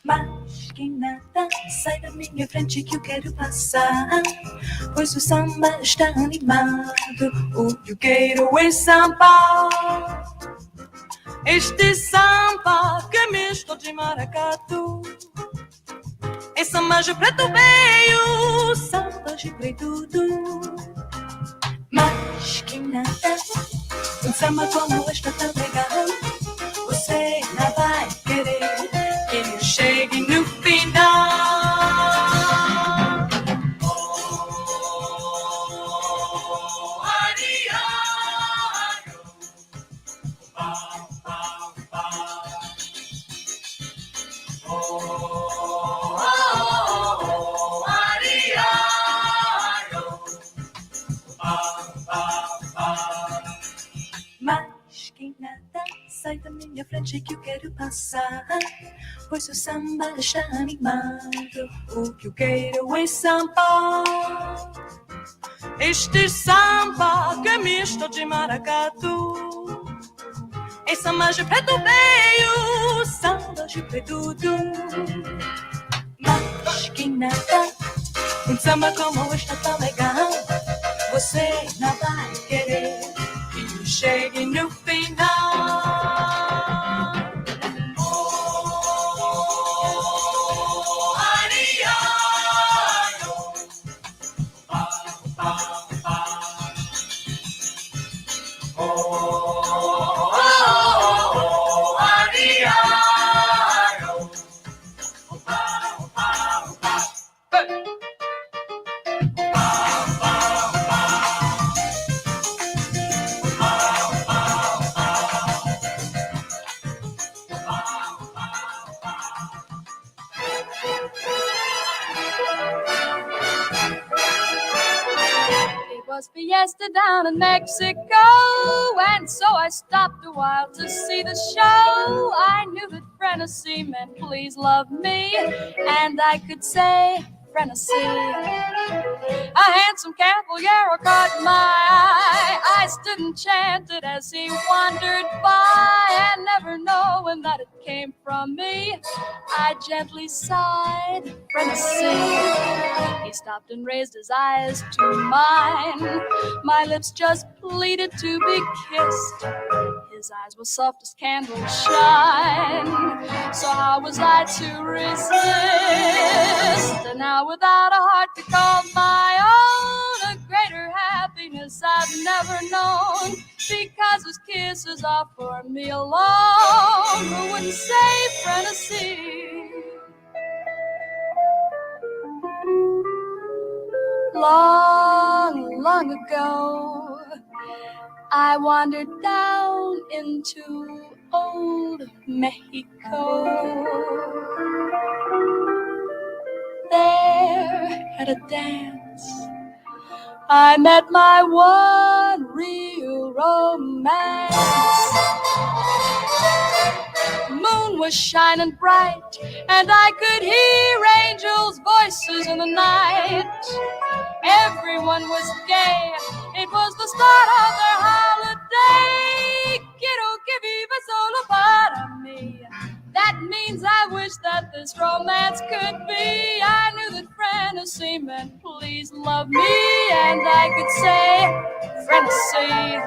Mas que nada, sai da minha frente que eu quero passar, pois o samba está animado, o que eu quero é samba. Este samba que é misto de maracatu, é samba de preto veio, samba de preto tudo. Mas que nada, um samba como este tão legal, você não vai querer que eu chegue no final. Mas quem nada, sai da minha frente que eu quero passar, pois o samba está animado, o que eu quero é samba. Este samba que é misto de maracatu, é samba de preto veio, samba de preto tudo. Mas quem nada, um samba como este tão legal, você não vai querer que eu chegue no final. It was fiesta down in Mexico, and so I stopped a while to see the show. I knew that Frenesy meant please love me, and I could say Frenesy. A handsome caballero caught my eye. I stood enchanted as he wandered by, and never knowing that it came from me, I gently sighed, Frenesy. He stopped and raised his eyes to mine. My lips just pleaded to be kissed. His eyes were soft as candle shine. So how was I to resist? And now without a heart to call my own, a greater happiness I've never known, because his kisses are for me alone. Who wouldn't say Frenesy? Long, long ago, I wandered down into old Mexico. There at a dance, I met my one real romance. Moon was shining bright, and I could hear angels' voices in the night. Everyone was gay, it was the start of their holiday. Quiero que viva solo para mí. That means I wish that this romance could be. I knew that Frenesy meant please love me, and I could say Frenesy.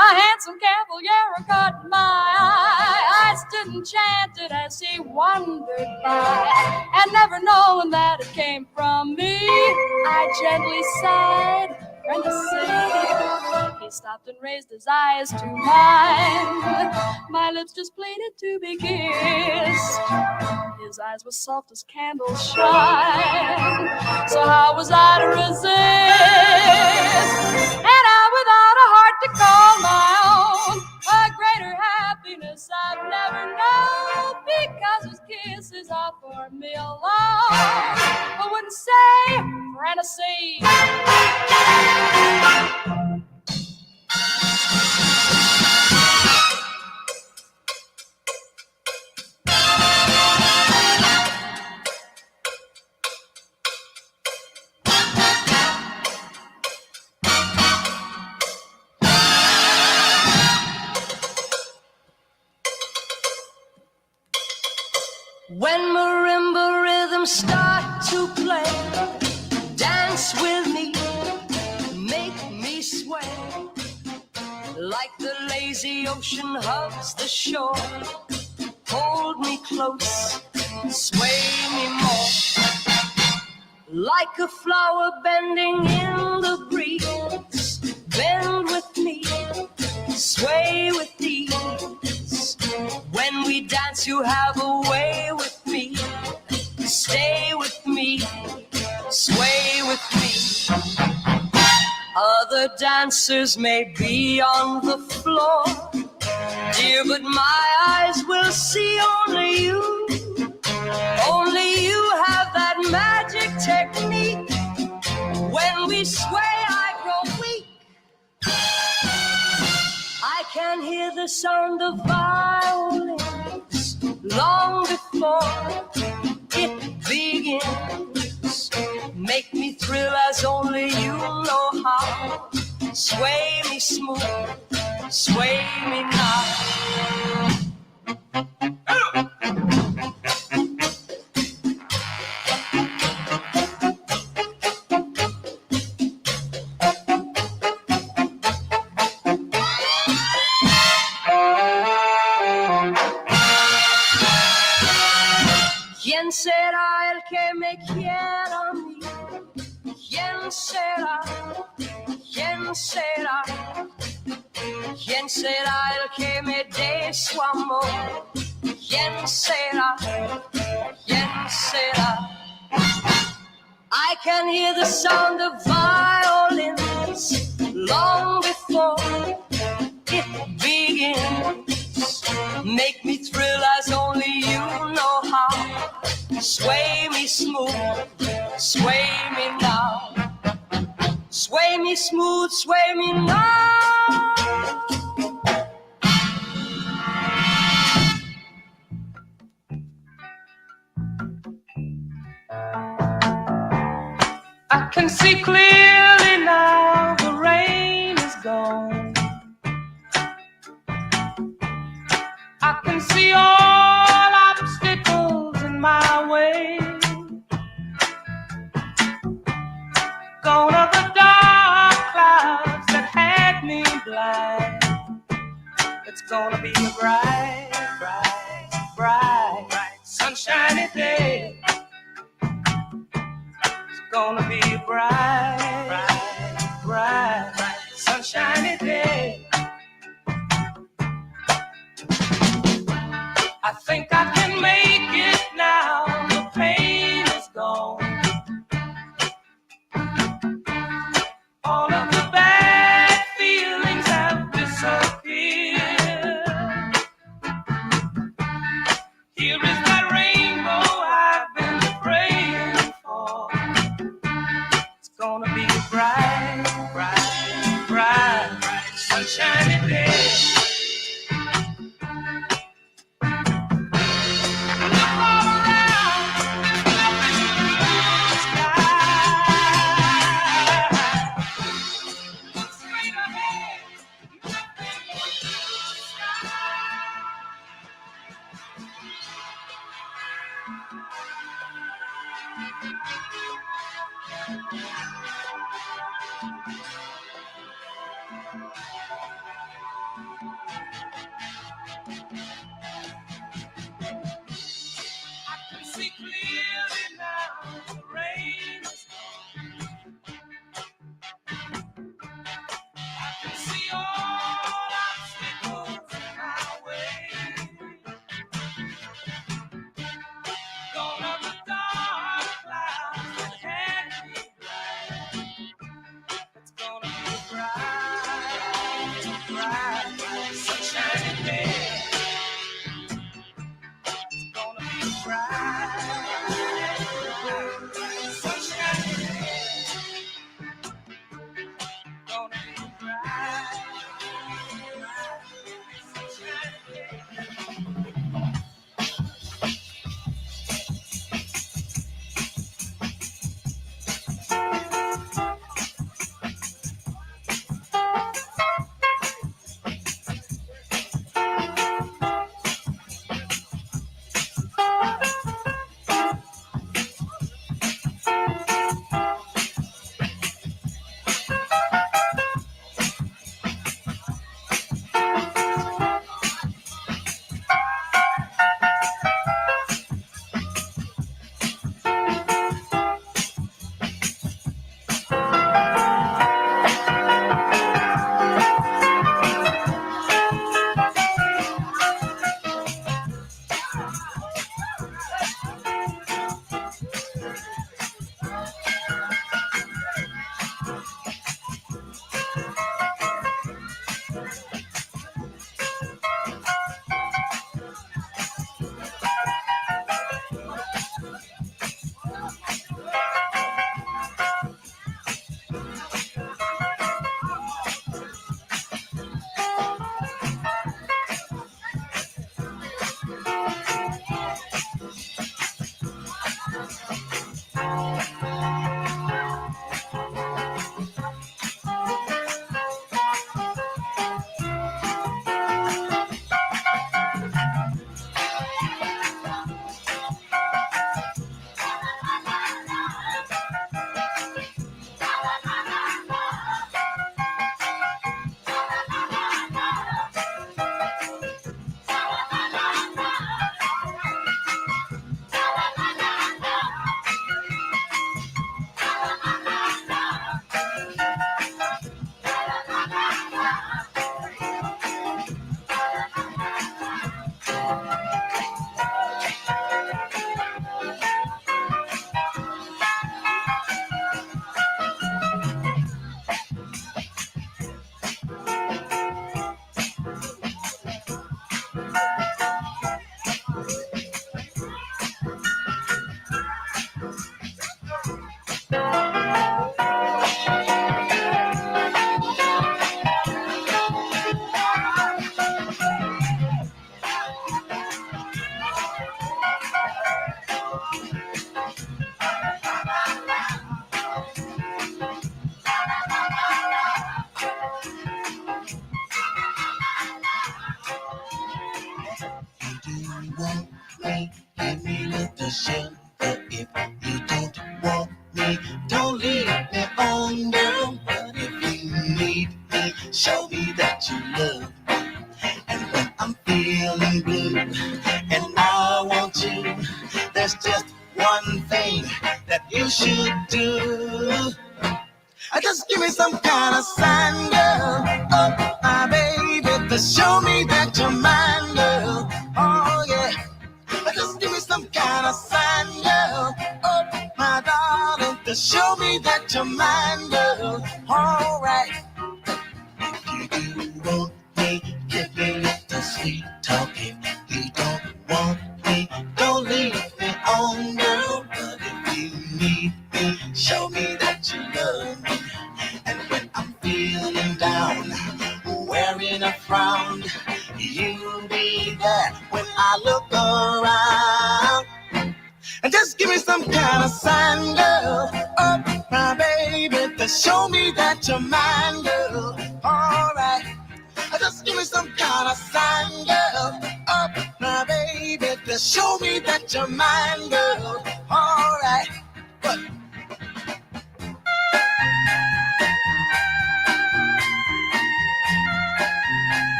A handsome caballero caught my eye. I stood enchanted as he wandered by, and never knowing that it came from me, I gently sighed, Frenesy. He stopped and raised his eyes to mine. My lips just pleaded to be kissed. His eyes were soft as candle shine. So how was I to resist? And I, without a heart to call my own, a greater happiness I've never known, because his kisses are for me alone. I wouldn't say Frenesy. start to play. Dance with me, make me sway. Like the lazy ocean hugs the shore. Hold me close, sway me more. Like a flower bending in the breeze. Bend with me, sway with ease. When we dance you have a way with me. Stay with me, sway with me. Other dancers may be on the floor, dear, but my eyes will see only you. Only you have that magic technique. When we sway, I grow weak. I can hear the sound of violins long before it begins. Make me thrill as only you know how. Sway me smooth, sway me now. ¿Quién será el que me quiera a mí? ¿Quién será? ¿Quién será? ¿Quién será el que me dé su amor? ¿Quién será? ¿Quién será? I can hear the sound of violins long before it begins. Make me thrill as only you know how. Sway me smooth, sway me now. Sway me smooth, sway me now. I can see clearly now the rain is gone. I can see all obstacles in my way. Gone are the dark clouds that had me blind. It's gonna be a bright, bright, bright, bright, sunshiny day. It's gonna be a bright, bright, bright, bright, sunshiny day. I think I can make it now. The pain is gone. All of the bad feelings have disappeared. Here is that rainbow I've been praying for. It's gonna be a bright, bright, bright, bright, sunshiny day.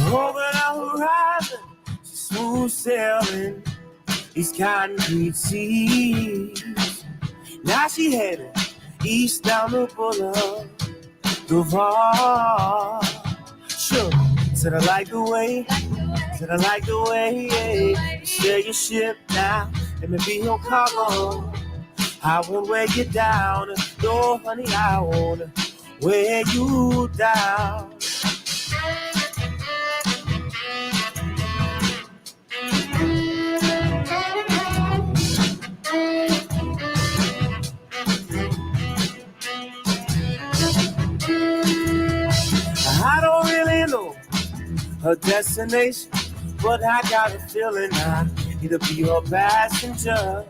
Over the horizon, smooth sailing these concrete seas. Now she headed east down the boulevard. Sure, said I like the way, said I like the way, yeah. You sail your ship now, let me be your cargo. I won't wear you down, no honey, I won't wear you down. I don't really know her destination, but I got a feeling I need to be her passenger.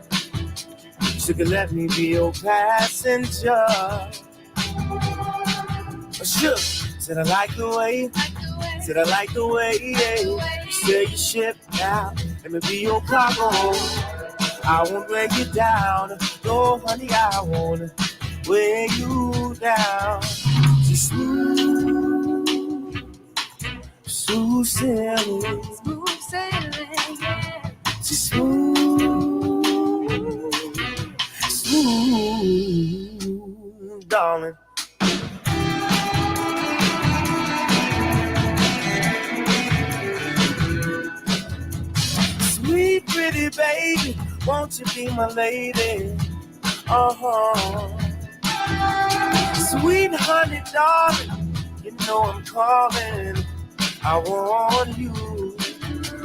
She could let me be your passenger. Sure, said I like the way, said I like the way, yeah. You sail your ship now, let me be your cargo. I won't break you down, no honey, I won't weigh you down. She's smooth, smooth sailing, yeah. she's smooth, smooth, darling. Sweet pretty baby, won't you be my lady? Uh-huh. Sweet honey darling, you know I'm calling. I want you.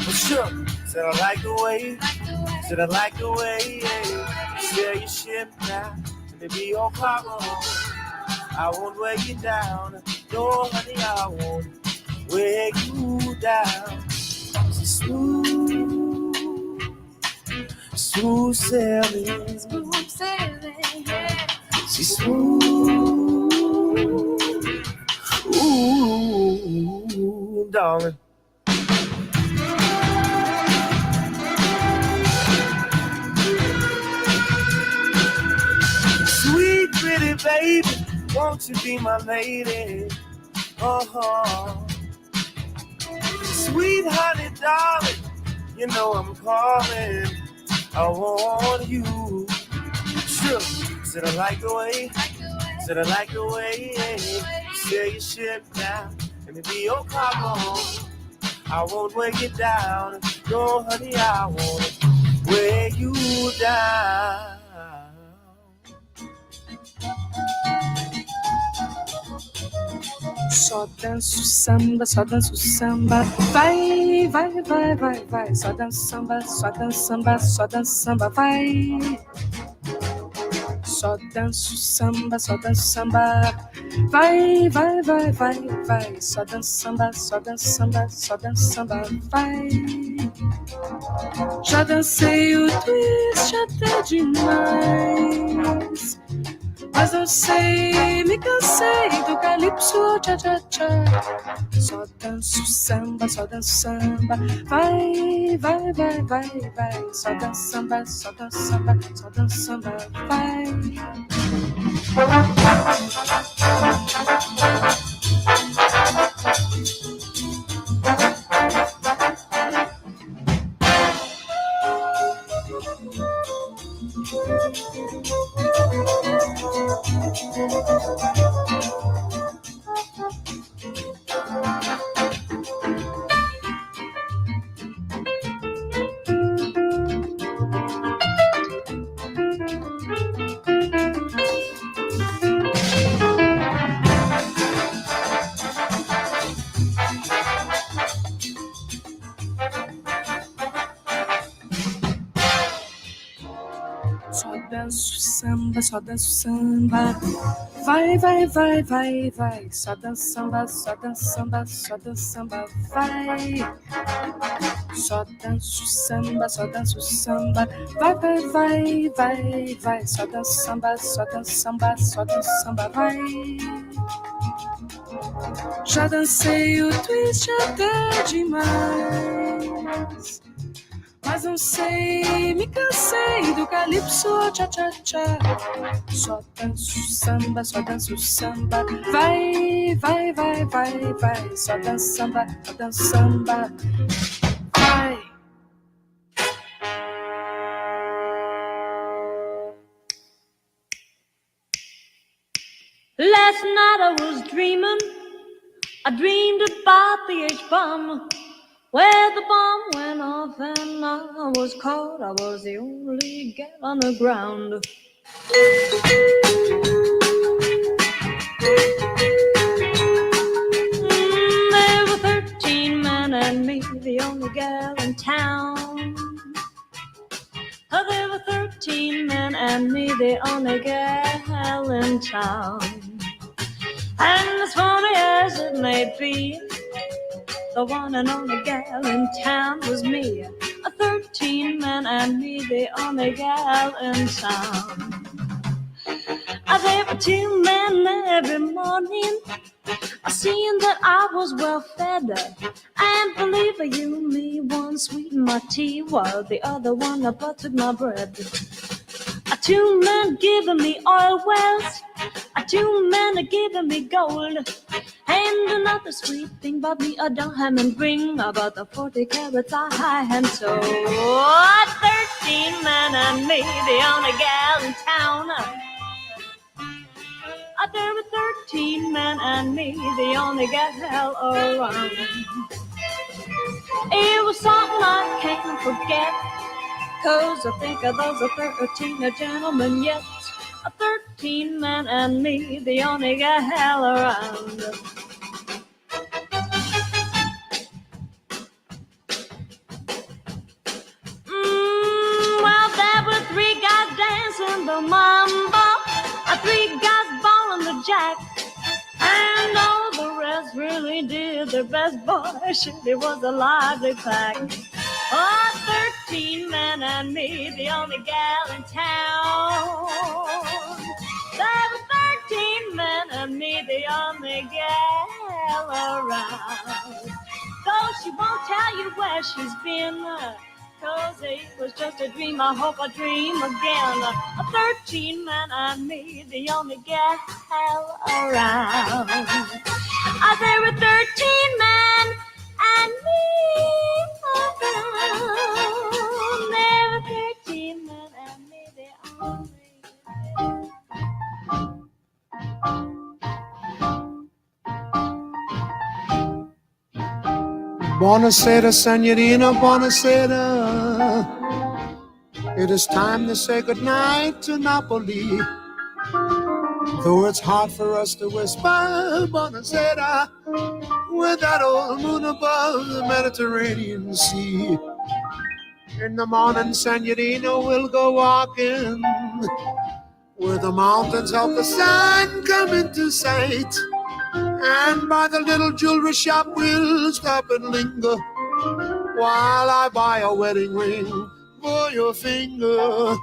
For sure, said I like the way, said I like the way, yeah. Sail your ship now, let me be your cargo. I won't weigh you down, no honey, I won't weigh you down. She's smooth, smooth sailing, Yeah. she's smooth, ooh, darling. Sweet pretty baby, won't you be my lady? Uh-huh. Sweet honey darling, you know I'm calling. I want you. Sure, said I like the way, said I like the way, yeah. Sail your ship now, let me be your cargo. I won't weigh you down, no honey, I won't weigh you down. Só danço samba, vai, vai, vai, vai, vai. Só danço samba, só danço samba, só danço samba, vai. Só danço samba, vai, vai, vai, vai, vai. Só danço samba, só danço samba, só danço samba, vai. Já dancei o twist até demais, mas não sei, me cansei do calypso, tcha, tcha, tcha. Só danço samba, vai, vai, vai, vai, vai. Só danço samba, só danço samba, só danço samba, vai. Só danço samba, vai, vai, vai, vai, vai. Só danço samba, só danço samba, só danço samba, vai. Só danço samba, vai, vai, vai, vai, vai. Só danço samba, só danço samba, só danço samba, vai. Já dancei o twist até demais, mas não sei, me cansei do calypso, tcha, tcha, tcha. Só danço samba, vai, vai, vai, vai, vai. Só danço samba, vai. Last night I was dreaming, I dreamed about the H-bomb, where the bomb went off and I was caught. I was the only gal on the ground. There were 13 men and me, the only gal in town. There were 13 men and me, the only gal in town. And as funny as it may be, the one and only gal in town was me. A 13 man and me, the only gal in town. There were two men every morning, seeing that I was well fed. And believe you me, one sweetened my tea while the other one buttered my bread. Two men giving me oil wells, two men giving me gold, and another sweet thing about me a diamond ring, about the 40 carats I had sold. 13 men and me, the only gal in town. There were 13 men and me, the only gal around. It was something I can't forget, 'cause I think of those 13 gentlemen yet. 13 men and me, the only gal around. Well, there were 3 guys dancing the mambo, 3 guys balling the jack, and all the rest really did their best. Boy, shit, it was a lively pack. 13 men and me, the only gal in town. There were 13 men and me, the only gal around. Though she won't tell you where she's been, 'cause it was just a dream, I hope I dream again. 13 men and me, the only gal around. There were 13 men and me around. There were 13 men and me, the only Buonasera, signorina, buonasera. It is time to say goodnight to Napoli. Though it's hard for us to whisper buonasera with that old moon above the Mediterranean Sea. In the morning, signorina, we'll go walking where the mountains of the sun come into sight. And by the little jewelry shop we'll stop and linger while I buy a wedding ring for your finger.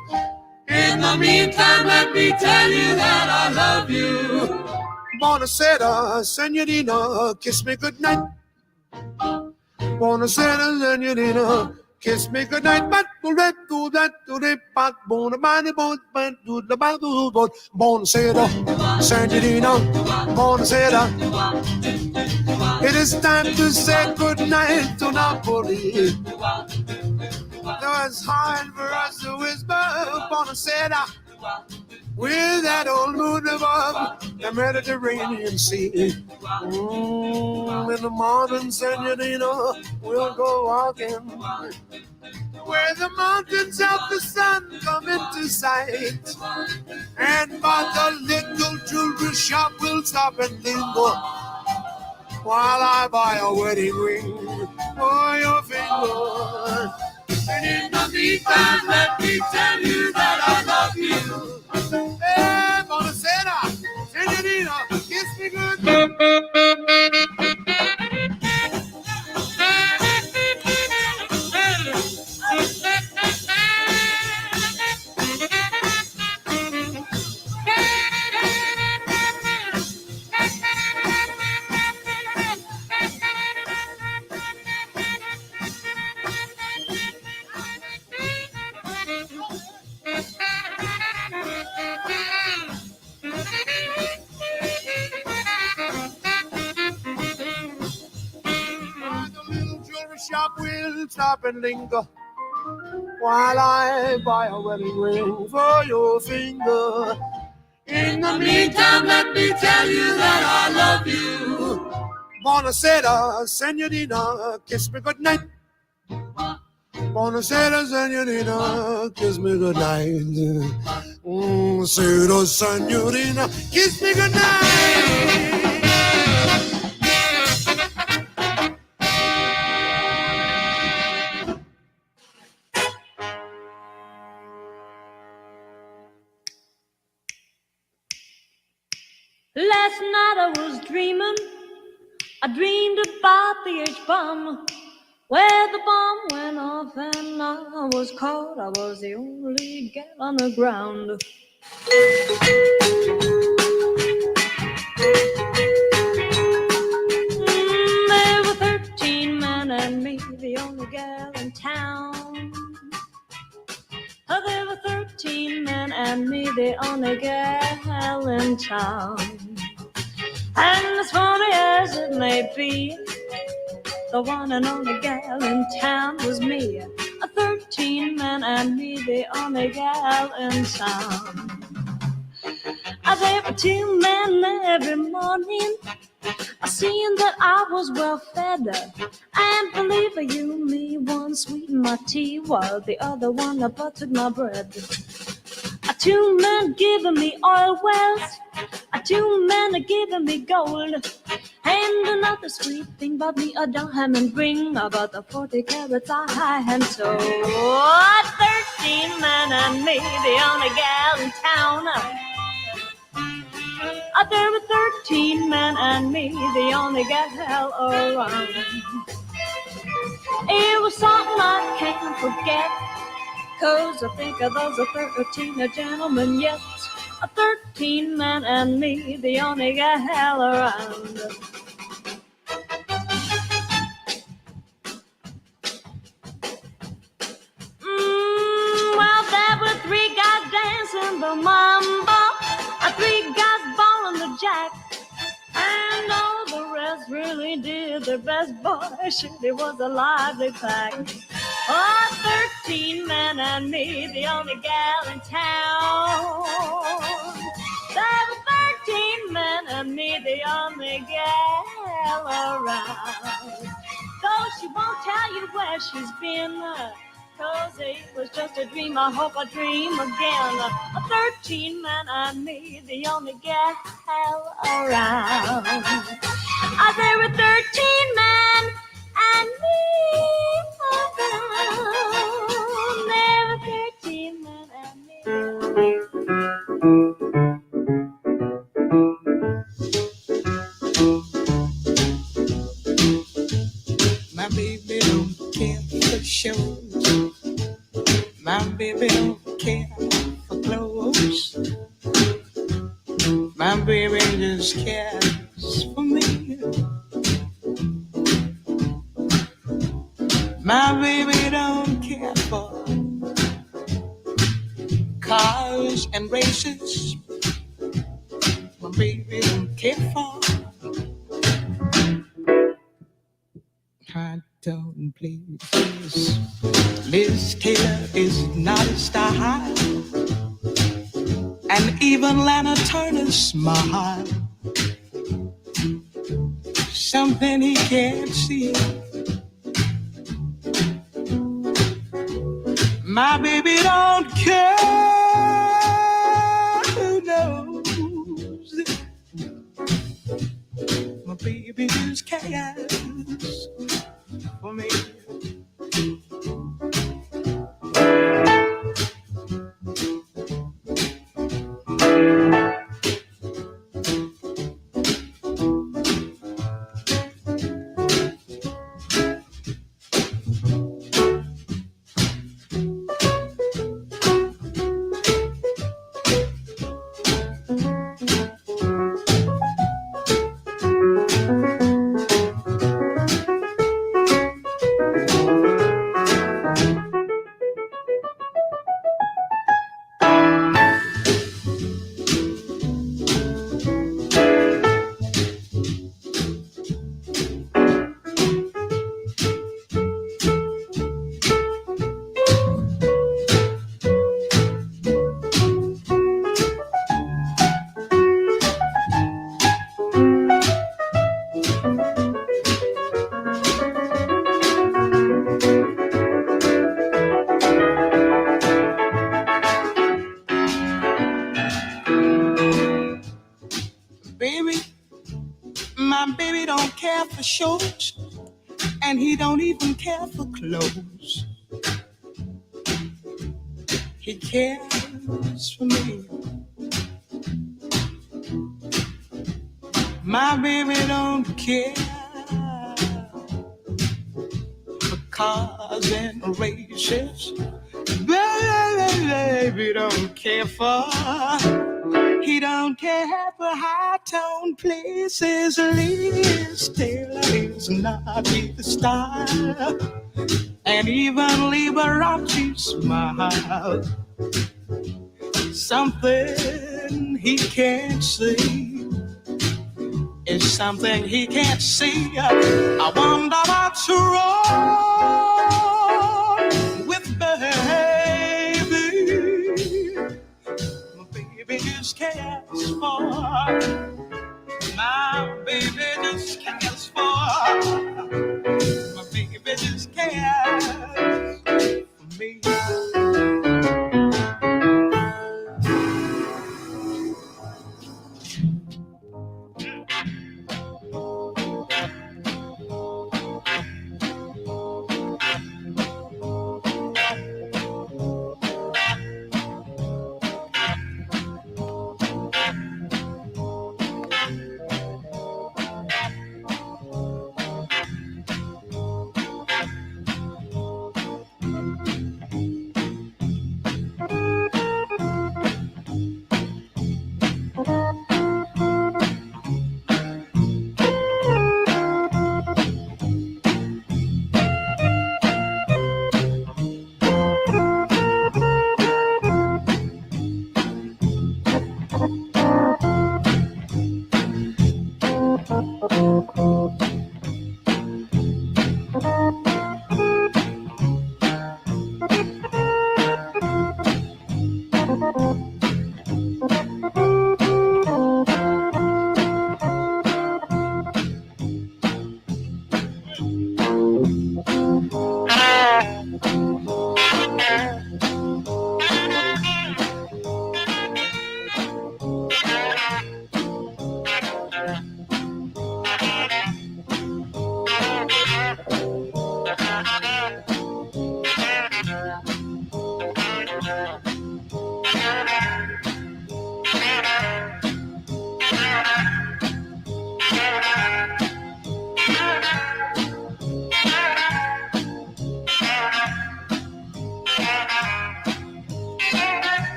In the meantime, let me tell you that I love you. Buonasera, signorina, kiss me goodnight. Buonasera, signorina, kiss me goodnight. But do that, do that, do that, but buonasera, signorina, buonasera. It is time to say goodnight to Napoli. Though it's hard for us to whisper buonasera with that old moon above the Mediterranean Sea. In the morning, signorina, we'll go walking where the mountains of the sun come into sight. And by the little jewelry shop we'll stop and linger while I buy a wedding ring for your finger. And in the meantime, let me tell you that I love you. Hey, buonasera, signorina, kiss me good. Shop will stop and linger while I buy a wedding ring for your finger. In the meantime, let me tell you that I love you. Buonasera, signorina, kiss me goodnight. Buonasera, signorina, kiss me goodnight. Buonasera, signorina, kiss me goodnight. Last night I was dreaming I dreamed about the H-bomb, where the bomb went off and I was caught. I was the only gal on the ground. There were 13 men and me, the only gal in town. There were 13 men and me, the only gal in town. And as funny as it may be, the one and only gal in town was me. 13 men and me, the only gal in town. There were 2 men every morning, seeing that I was well fed. And believe you me, one sweetened my tea while the other one buttered my bread. 2 men giving me oil wells, 2 men giving me gold, and another sweet thing about me, a diamond ring, about the 40 carats I had sold. 13 men and me, the only gal in town. There were 13 men and me, the only gal around. It was something I can't forget, 'cause I think of those 13 gentlemen yet. 13 men and me, the only gal around. Well, there were 3 guys dancing the mambo, 3 guys balling the jack, and all the rest really did their best. Boy, shit, it was a lively pack. 13 men and me, the only gal in town. There were 13 men and me, the only gal around. Though she won't tell you where she's been, 'cause it was just a dream, I hope I dream again. 13 men and me, the only gal around. There were 13 men and me around. There were 13 men and me. My baby don't care for shows. My baby don't care for clothes. My baby just cares for me. My baby don't care for cars and races. My baby don't care for hot dog places. Liz Taylor is not a star, and even Lana Turner's smile. Something he can't see. My baby don't care who knows. My baby just cares for me. Shorts, and he don't even care for clothes. He cares for me. My baby don't care cars and races. Baby don't care for. He don't care for high-tone places. Liz Taylor is not his style, and even Liberace smile. Something he can't see is something he can't see. I wonder what's wrong with baby. My baby just cares for. My baby just cares for. My baby just cares for me.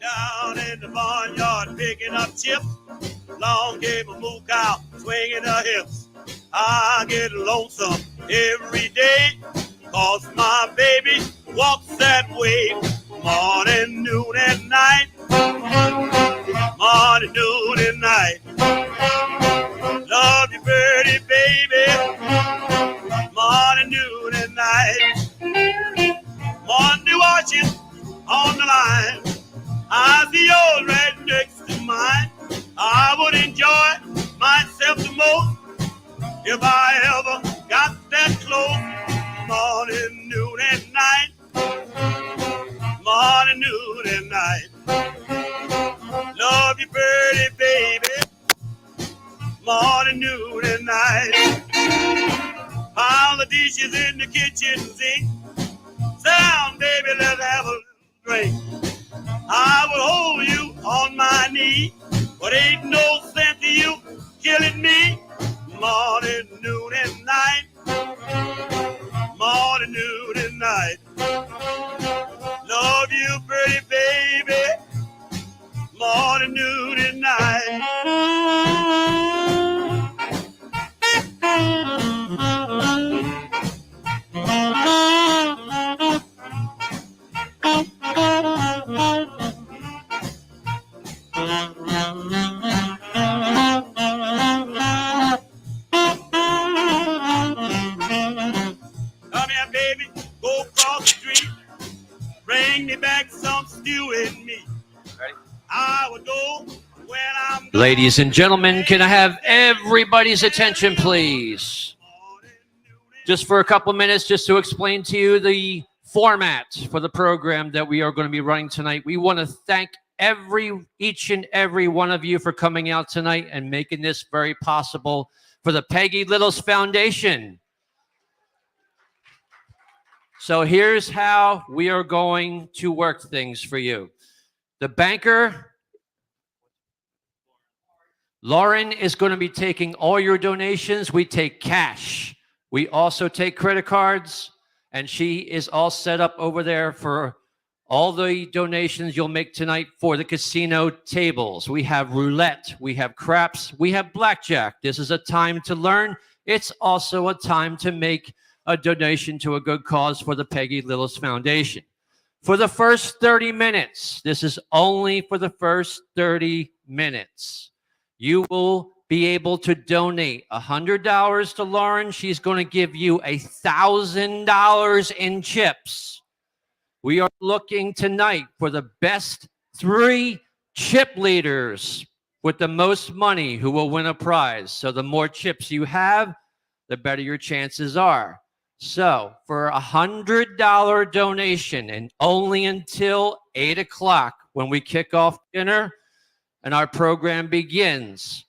Down in the barnyard picking up chips, long game of moo cow swinging her hips. I get lonesome every day, 'cause my baby walks that way. Morning, noon, and night. Morning, noon, and night. Love you, birdie, baby. Morning, noon, and night. Monday watching on the line. I see yours right next to mine. I would enjoy myself the most if I ever got that close. Morning, noon, and night. Morning, noon, and night. Love you, birdie, baby. Morning, noon, and night. Pile the dishes in the kitchen sink. Sit down, baby, let's have a little drink. I will hold you on my knee, but ain't no sense to you killing me. Morning, noon, and night. Morning, noon, and night. Love you, pretty baby. Morning, noon, and night. Ladies and gentlemen, can I have everybody's attention, please? Just for a couple minutes, just to explain to you the format for the program that we are going to be running tonight. We want to thank each and every one of you for coming out tonight and making this very possible for the Peggy Lillis Foundation. So here's how we are going to work things for you. The banker, Lauren, is going to be taking all your donations. We take cash. We also take credit cards, and she is all set up over there for all the donations you'll make tonight for the casino tables. We have roulette, we have craps, we have blackjack. This is a time to learn. It's also a time to make a donation to a good cause for the Peggy Lillis Foundation. For the first 30 minutes, this is only for the first 30 minutes. You will be able to donate $100 to Lauren. She's going to give you $1,000 in chips. We are looking tonight for the best 3 chip leaders with the most money who will win a prize. So the more chips you have, the better your chances are. So for a $100 donation, and only until 8 o'clock when we kick off dinner and our program begins,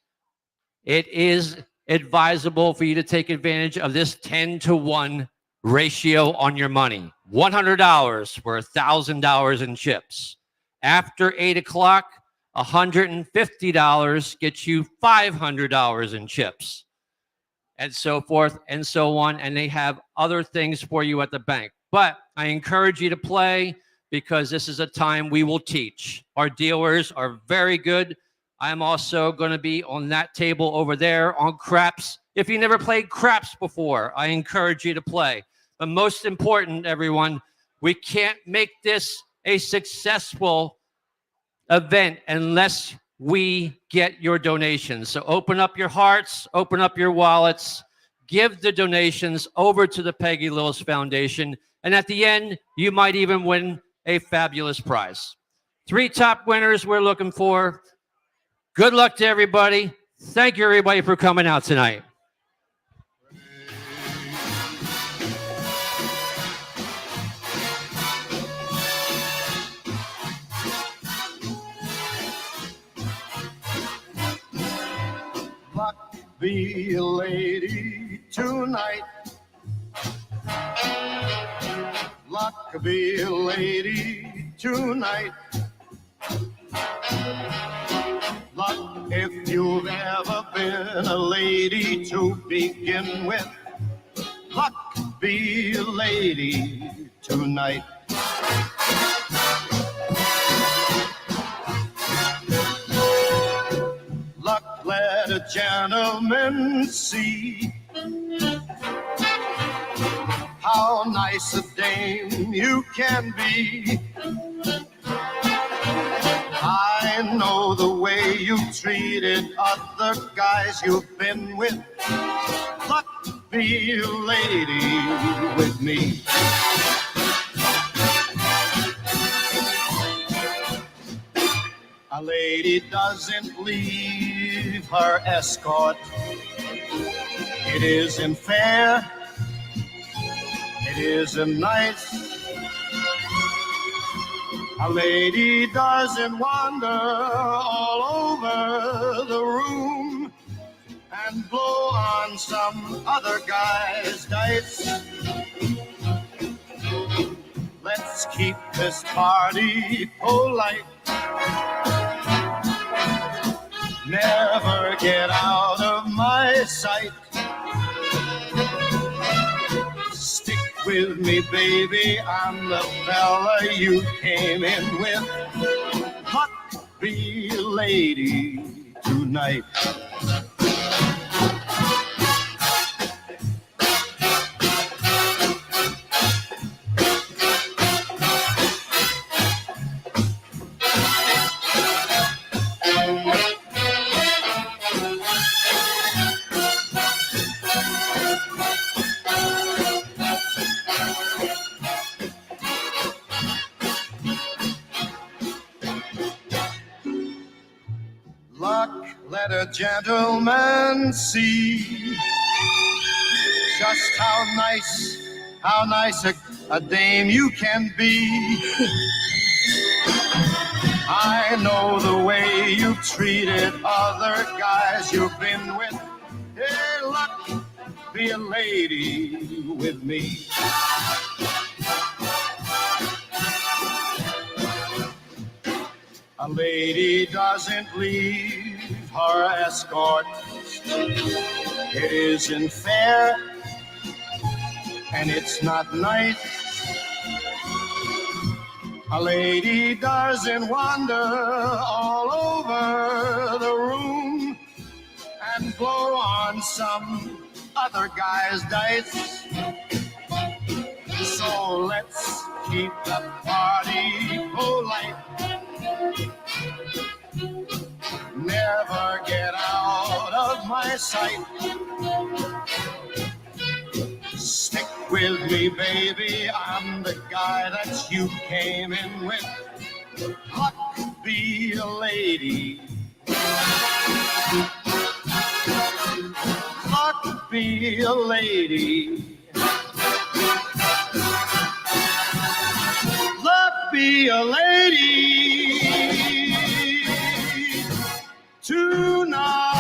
it is advisable for you to take advantage of this 10-to-1 ratio on your money. $100 for $1,000 in chips. After 8 o'clock, $150 gets you $500 in chips, and so forth and so on. And they have other things for you at the bank. But I encourage you to play, because this is a time we will teach. Our dealers are very good. I'm also going to be on that table over there on craps. If you never played craps before, I encourage you to play. But most important, everyone, we can't make this a successful event unless we get your donations. So open up your hearts, open up your wallets, give the donations over to the Peggy Lillis Foundation, and at the end, you might even win a fabulous prize. 3 top winners we're looking for. Good luck to everybody. Thank you, everybody, for coming out tonight. Luck be a lady tonight. Luck be a lady tonight. Luck, if you've ever been a lady to begin with. Luck be a lady tonight. Luck, let a gentleman see how nice a dame you can be. I know the way you treated other guys you've been with. Luck be a lady with me. A lady doesn't leave her escort. It isn't fair. It isn't nice. A lady doesn't wander all over the room and blow on some other guy's dice. Let's keep this party polite. Never get out of my sight. Stick with me, baby, I'm the fella you came in with. Luck be a lady tonight. Luck gentleman see just how nice a dame you can be. I know the way you've treated other guys you've been with. Hey, luck, be a lady with me. A lady doesn't leave her escort. It isn't fair, and it's not nice. A lady doesn't wander all over the room and blow on some other guy's dice. So let's keep the party polite. Never get out of my sight. Stick with me, baby, I'm the guy that you came in with. Luck, be a lady. Luck, be a lady. Luck, be a lady tonight.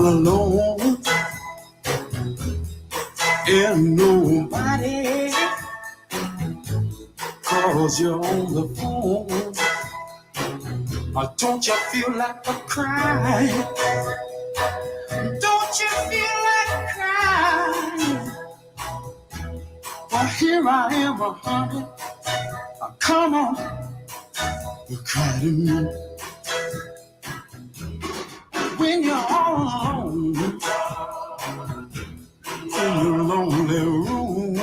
alone and nobody calls you on the phone. Don't you feel like a crying? Don't you feel like crying? Well, here I am, honey. Come on, you cry to me. When you're all alone in your lonely room,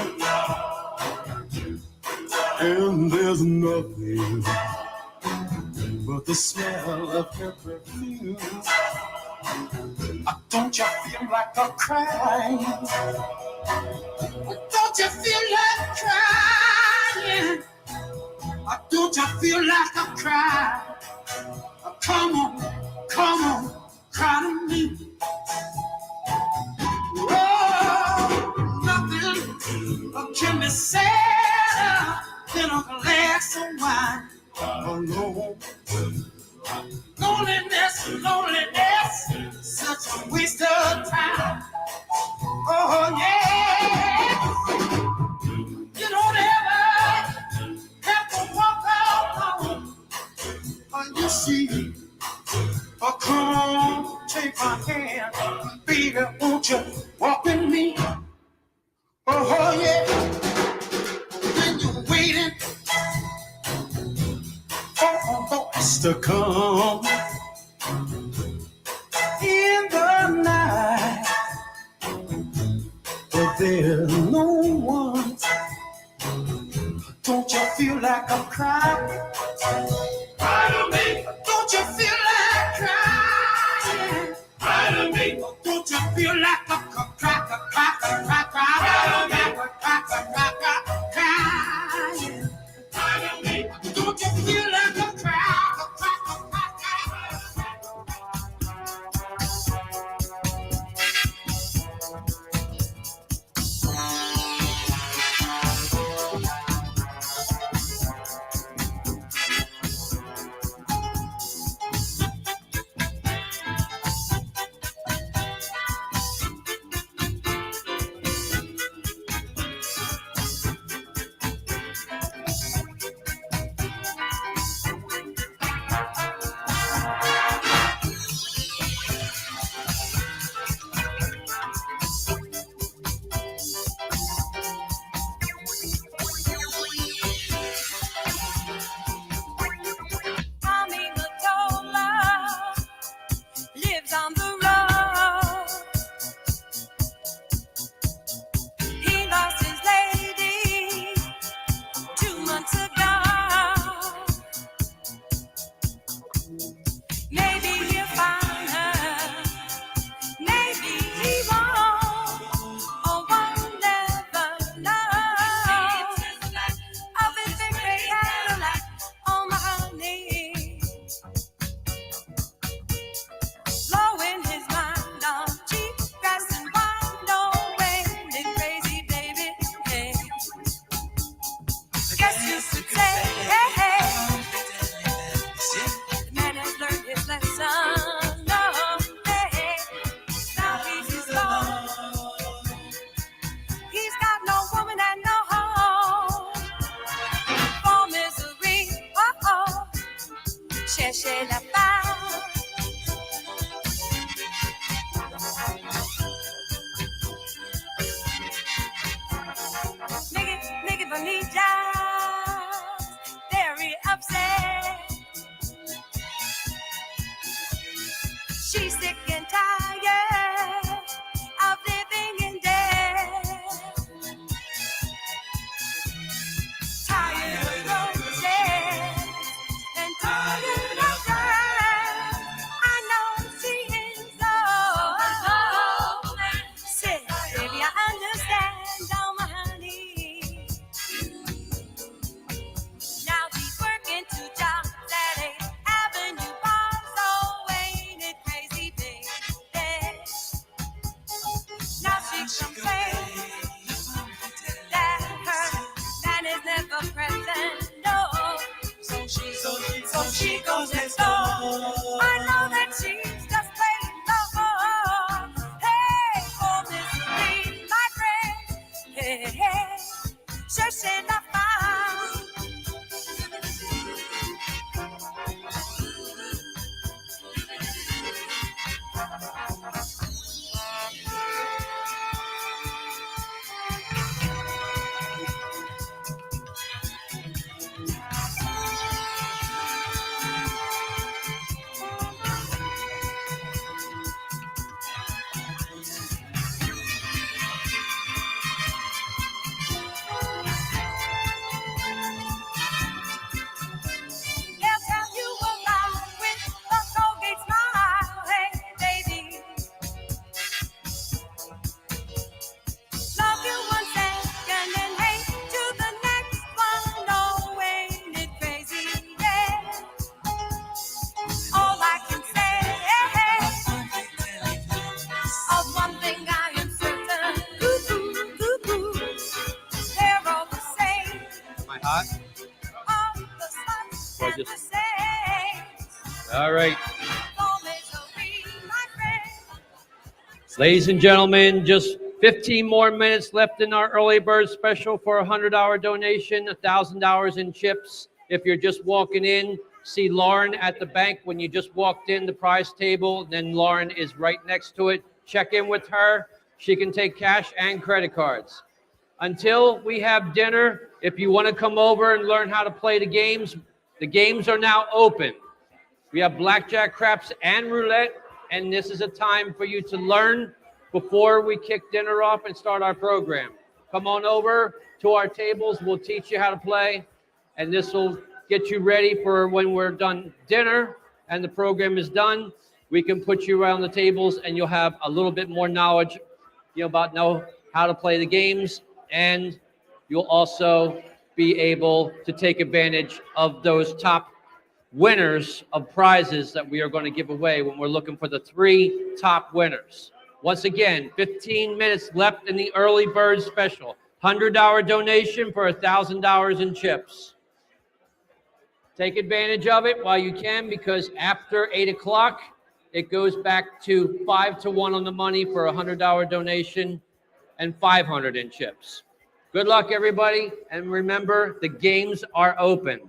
and there's nothing but the smell of her perfume. Don't you feel like a crying? Don't you feel like crying? Don't you feel like a cry? Come on, cry to me. Oh, nothing can be sadder than a glass of wine. Alone. Loneliness, such a waste of time. Oh yeah, you don't ever have to walk out alone. You see, oh come on, take my hand, baby, won't you walk with me? Oh yeah, when you're waiting for a voice to come in the night, but there's no one. Don't you feel like I'm crying? Cry to me. Don't you feel like crying? Cry to me. Don't you feel like a crying? Cry to me. Don't you feel like a crying? just. All right. Ladies and gentlemen, just 15 more minutes left in our early bird special for a $100 donation, $1,000 in chips. If you're just walking in, see Lauren at the bank when you just walked in the prize table. Then Lauren is right next to it. Check in with her. She can take cash and credit cards. Until we have dinner, if you want to come over and learn how to play the games are now open. We have blackjack, craps, and roulette, and this is a time for you to learn before we kick dinner off and start our program. Come on over to our tables. We'll teach you how to play, and this will get you ready for when we're done dinner and the program is done. We can put you around the tables, and you'll have a little bit more knowledge, about how to play the games, and you'll also be able to take advantage of those top winners of prizes that we are going to give away when we're looking for the 3 top winners. Once again, 15 minutes left in the early bird special. $100 donation for $1,000 in chips. Take advantage of it while you can, because after 8 o'clock, it goes back to 5-1 on the money for a $100 donation and 500 in chips. Good luck, everybody. And remember, the games are open.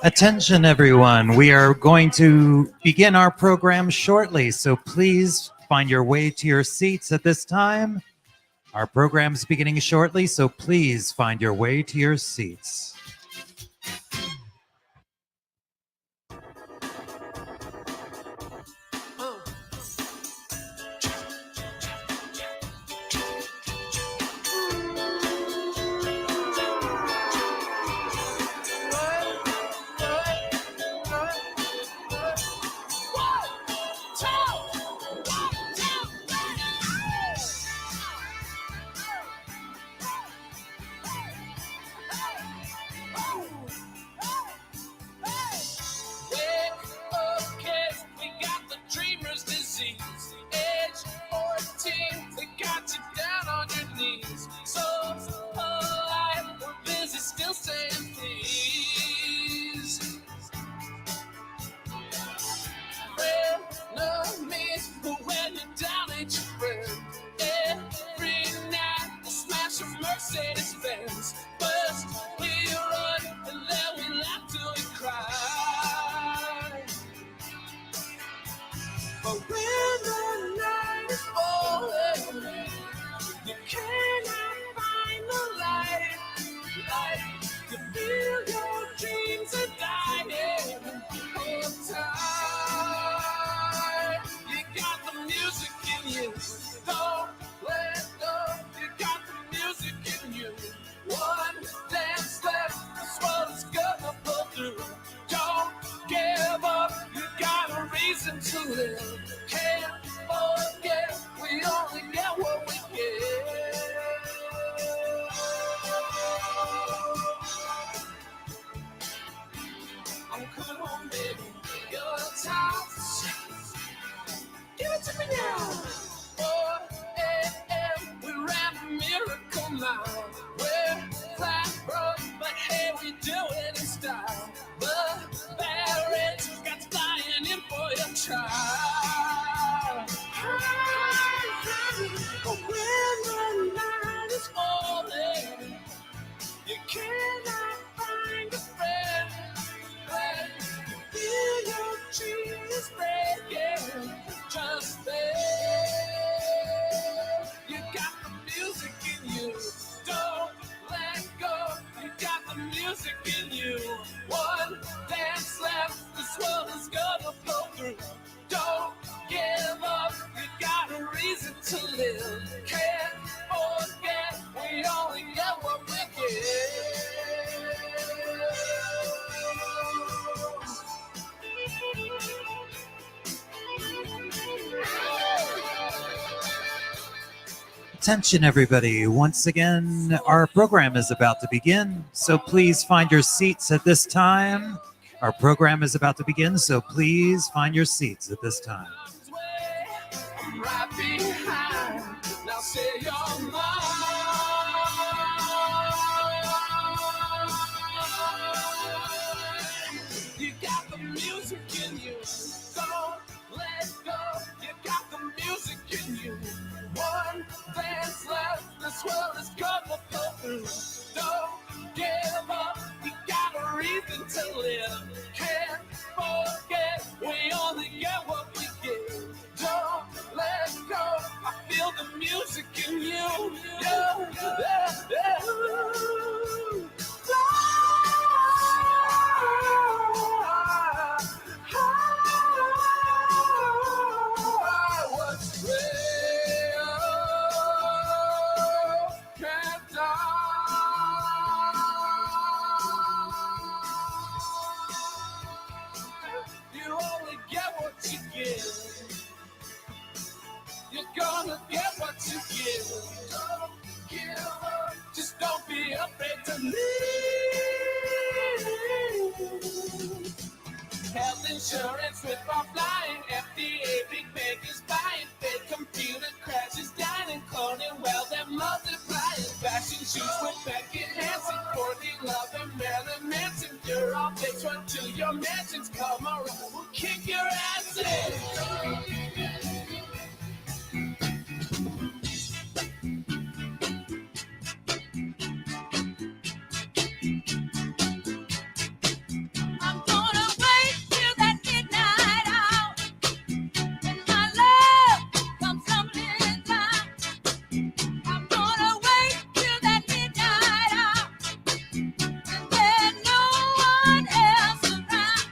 Attention, everyone. We are going to begin our program shortly, so please find your way to your seats at this time. Our program is beginning shortly, so please find your way to your seats. Come on, baby, your time. Give it to me now. 4 a.m. We ran a miracle mile. We're flat broke, but hey, we do it in style. The parents got flying in for your child. But when the night is falling, you cannot find a friend. When you feel your dreams breaking, just there. You got the music in you. Don't let go. You got the music in you. One dance left. This world is gonna blow through. Don't give up. You got a reason to live. Can't forget. We only get what we give. Attention, everybody. Once again, our program is about to begin, so please find your seats at this time. Our program is about to begin, so please find your seats at this time. I'm right behind. Now say your mind. You got the music in you. Don't let go. You got the music in you. One dance left. This world is gonna go through. Don't give up. You got a reason to live. Can't forget. We only get what we give. Don't let go. I feel the music in you. Yeah, yeah, yeah. What's real can't die. You only get what you give. You're gonna get what you give. Don't give up. Just don't be afraid to leave. Health insurance with our flying. FDA, big bankers buying. Fake computer crashes, dining, cloning. Well, they're multiplying. Fashion shoes with Becky Hansen, Courtney Love, and Marilyn Manson. You're all fixed, run to your mansions. Come around, we'll kick your ass in. I'm gonna wait till that midnight hour when my love comes tumbling down. I'm gonna wait till that midnight hour when there's no one else around.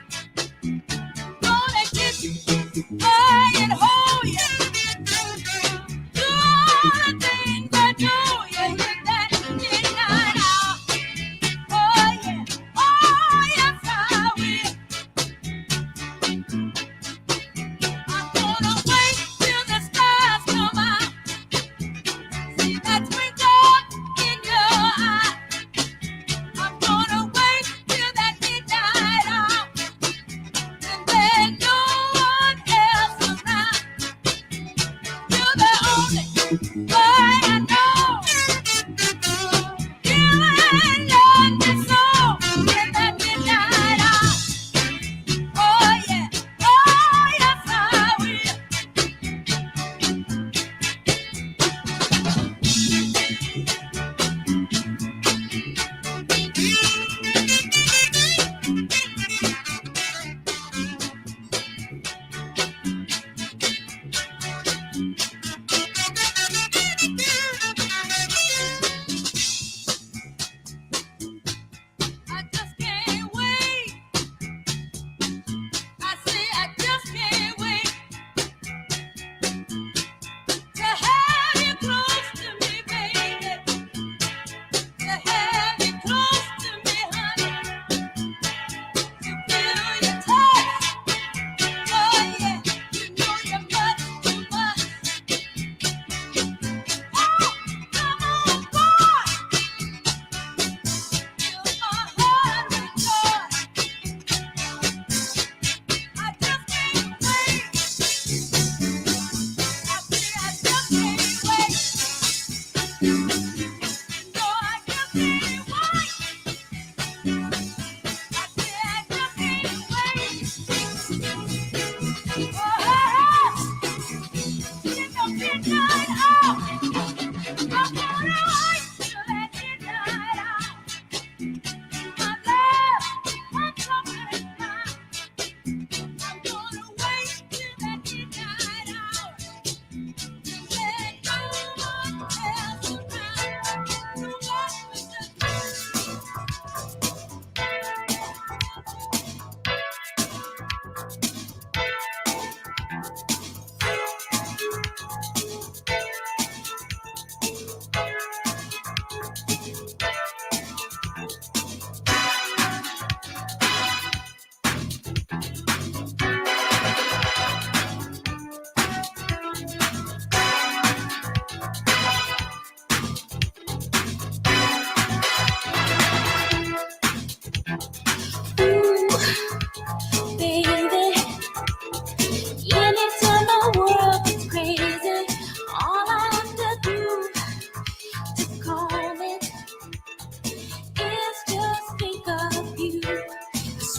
Gonna get you high and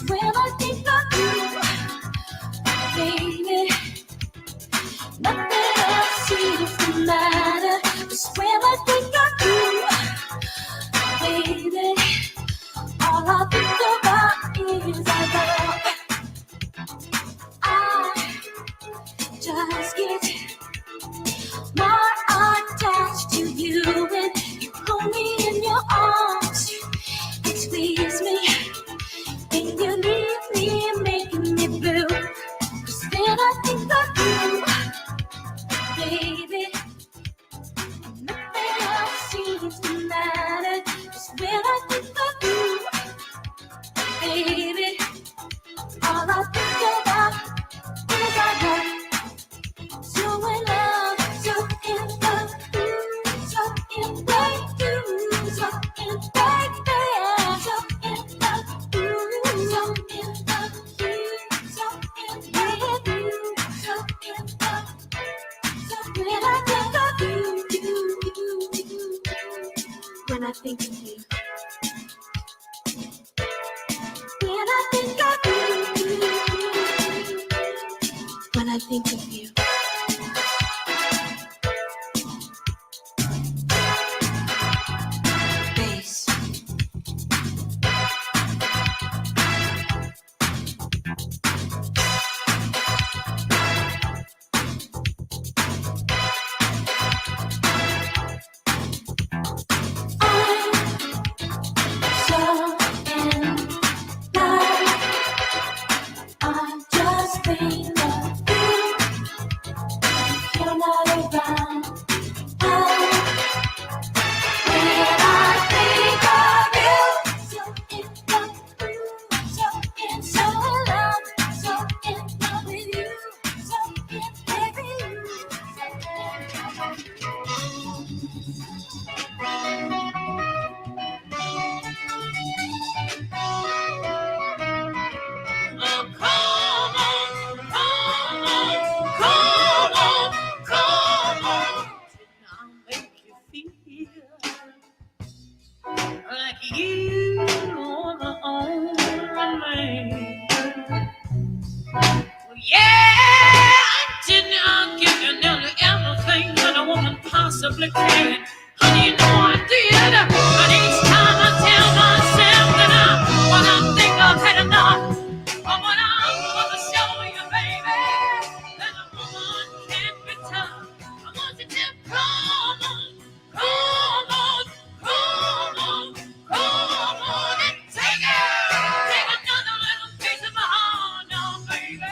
Just when I think of you, baby, nothing else seems to matter. Just when I think of you, baby, all I think about is our love. I just get more attached to you when you hold me in your arms. You squeeze me, and you leave me making me blue. Just when I think of you, baby, nothing else seems to matter. Just when I think of you, baby, all I think about is our love. So in love, so in love, so in love, so in love, so in love, so in love, so in love, so in love. So when I think of you, when I think of you, when I think of you, when I think of you. Bass. So in love, I just think of you. You're not around. When I think of you, so in love, so in love, so in love with you, so in love with you, so oh, come on, come on, come on, come on. I'll make you feel like you are the only man. Yeah, I'll give you nearly everything that a woman possibly can. Honey, you know I did. But each time I tell myself that what I think I've had enough. But what I'm gonna show you, baby, that a woman can't be tough. I want you to come on, come on, come on, come on and take another little piece of my heart now, baby.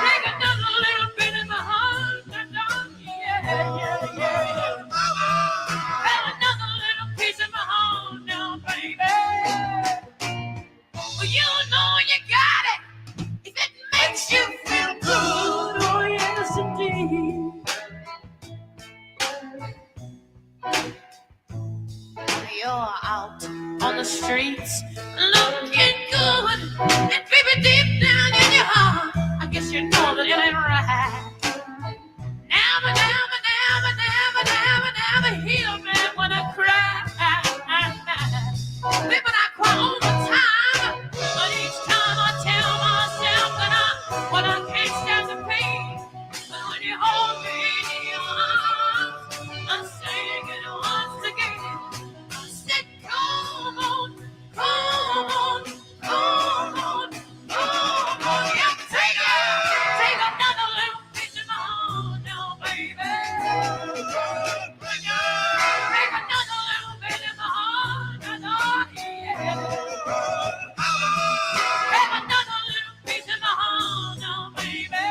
Take another little bit of my heart now, yeah, yeah, yeah. Have another little piece of my heart now, baby. Well, you know you got it if it makes you feel good. Oh, yes, indeed. You're out on the streets looking good. And baby, deep down in your heart, I guess you know that it ain't right. Never, never, never, never, never, never hear me when I cry. Baby, I cry all the time. But each time I tell myself that I can't stand the pain. But when you hold me in your arms, I'm saying it once again. I said, come on, come on, come on, come on. Yeah, take another little piece of my heart now, baby. Take another little bit of my heart now, yeah. Take another little piece of my heart now, baby.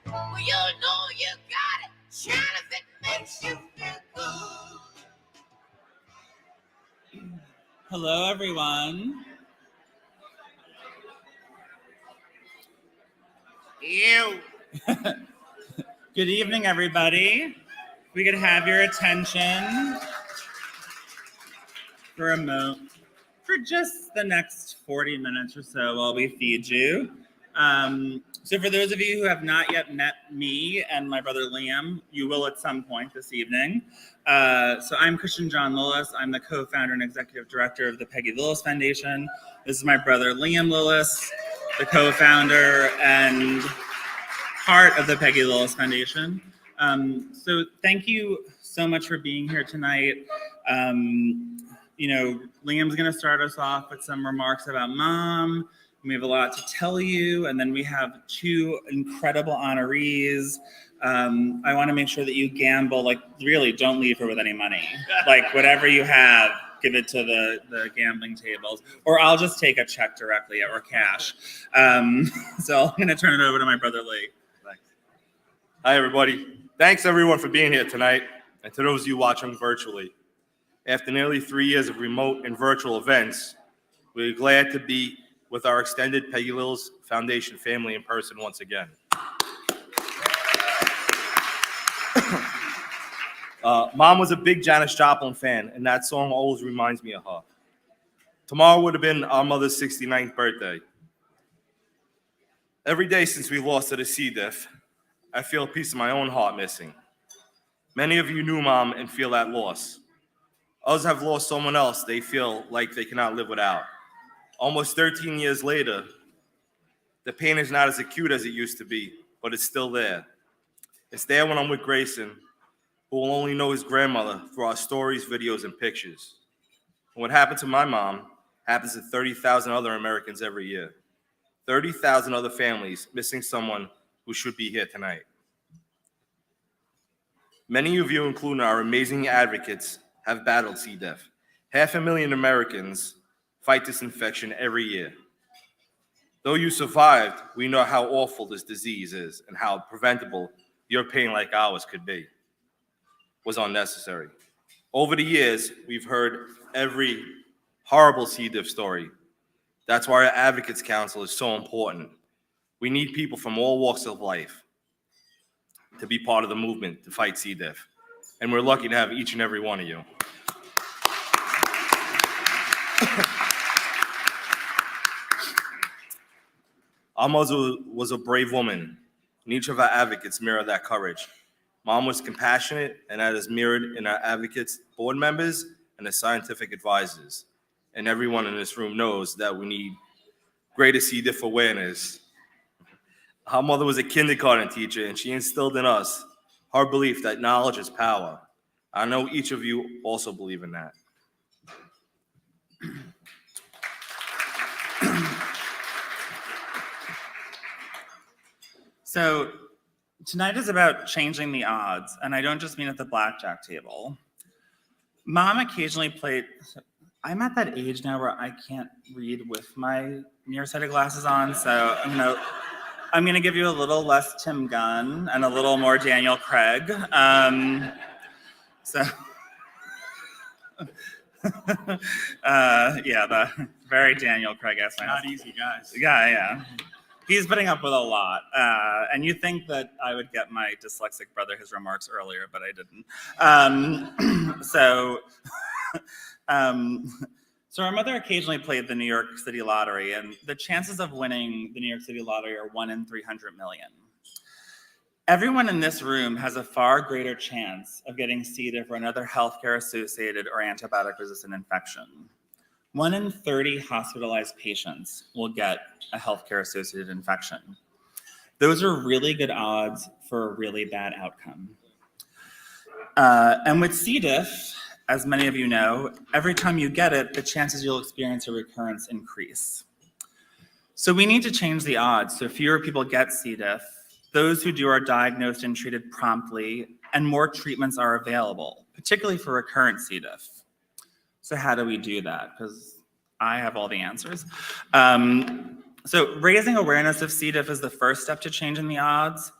Well, you know you got it, child, if it makes you feel good. Hello, everyone. Ew. Good evening, everybody. We could have your attention for for just the next 40 minutes or so while we feed you. So for those of you who have not yet met me and my brother Liam, you will at some point this evening. So I'm Christian John Lillis. I'm the co-founder and executive director of the Peggy Lillis Foundation. This is my brother Liam Lillis, the co-founder and part of the Peggy Lillis Foundation. So thank you so much for being here tonight. Liam's gonna start us off with some remarks about Mom. We have a lot to tell you, and then we have two incredible honorees. I want to make sure that you gamble, like really don't leave her with any money. Like whatever you have, give it to the gambling tables, or I'll just take a check directly or cash. So I'm going to turn it over to my brother Lee. Thanks. Hi, everybody. Thanks, everyone, for being here tonight, and to those of you watching virtually. After nearly 3 years of remote and virtual events, we're glad to be with our extended Peggy Lillis Foundation family in person once again. Mom was a big Janis Joplin fan, and that song always reminds me of her. Tomorrow would have been our mother's 69th birthday. Every day since we lost her to C. diff, I feel a piece of my own heart missing. Many of you knew Mom and feel that loss. Others have lost someone else they feel like they cannot live without. Almost 13 years later, the pain is not as acute as it used to be, but it's still there. It's there when I'm with Grayson, who will only know his grandmother through our stories, videos, and pictures. And what happened to my mom happens to 30,000 other Americans every year. 30,000 other families missing someone who should be here tonight. Many of you, including our amazing advocates, have battled C. diff. 500,000 Americans fight this infection every year. Though you survived, we know how awful this disease is and how preventable your pain like ours could be. Was unnecessary. Over the years, we've heard every horrible C. diff story. That's why our Advocates Council is so important. We need people from all walks of life to be part of the movement to fight C. diff. And we're lucky to have each and every one of you. Our mother was a brave woman, and each of our advocates mirror that courage. Mom was compassionate, and that is mirrored in our advocates, board members, and the scientific advisors. And everyone in this room knows that we need greater C. diff awareness. Our mother was a kindergarten teacher, and she instilled in us her belief that knowledge is power. I know each of you also believe in that. So tonight is about changing the odds, and I don't just mean at the blackjack table. Mom occasionally played. I'm at that age now where I can't read with my nearsighted glasses on, so I'm gonna give you a little less Tim Gunn and a little more Daniel Craig. The very Daniel Craig-esque. Not easy, guys. Yeah. He's putting up with a lot. And you think that I would get my dyslexic brother his remarks earlier, but I didn't. So our mother occasionally played the New York City lottery, and the chances of winning the New York City lottery are 1 in 300 million. Everyone in this room has a far greater chance of getting C. diff or another healthcare-associated or antibiotic-resistant infection. 1 in 30 hospitalized patients will get a healthcare-associated infection. Those are really good odds for a really bad outcome. And with C. diff, as many of you know, every time you get it, the chances you'll experience a recurrence increase. So we need to change the odds so fewer people get C. diff. Those who do are diagnosed and treated promptly, and more treatments are available, particularly for recurrent C. diff. So how do we do that? Because I have all the answers. So raising awareness of C. diff is the first step to changing the odds.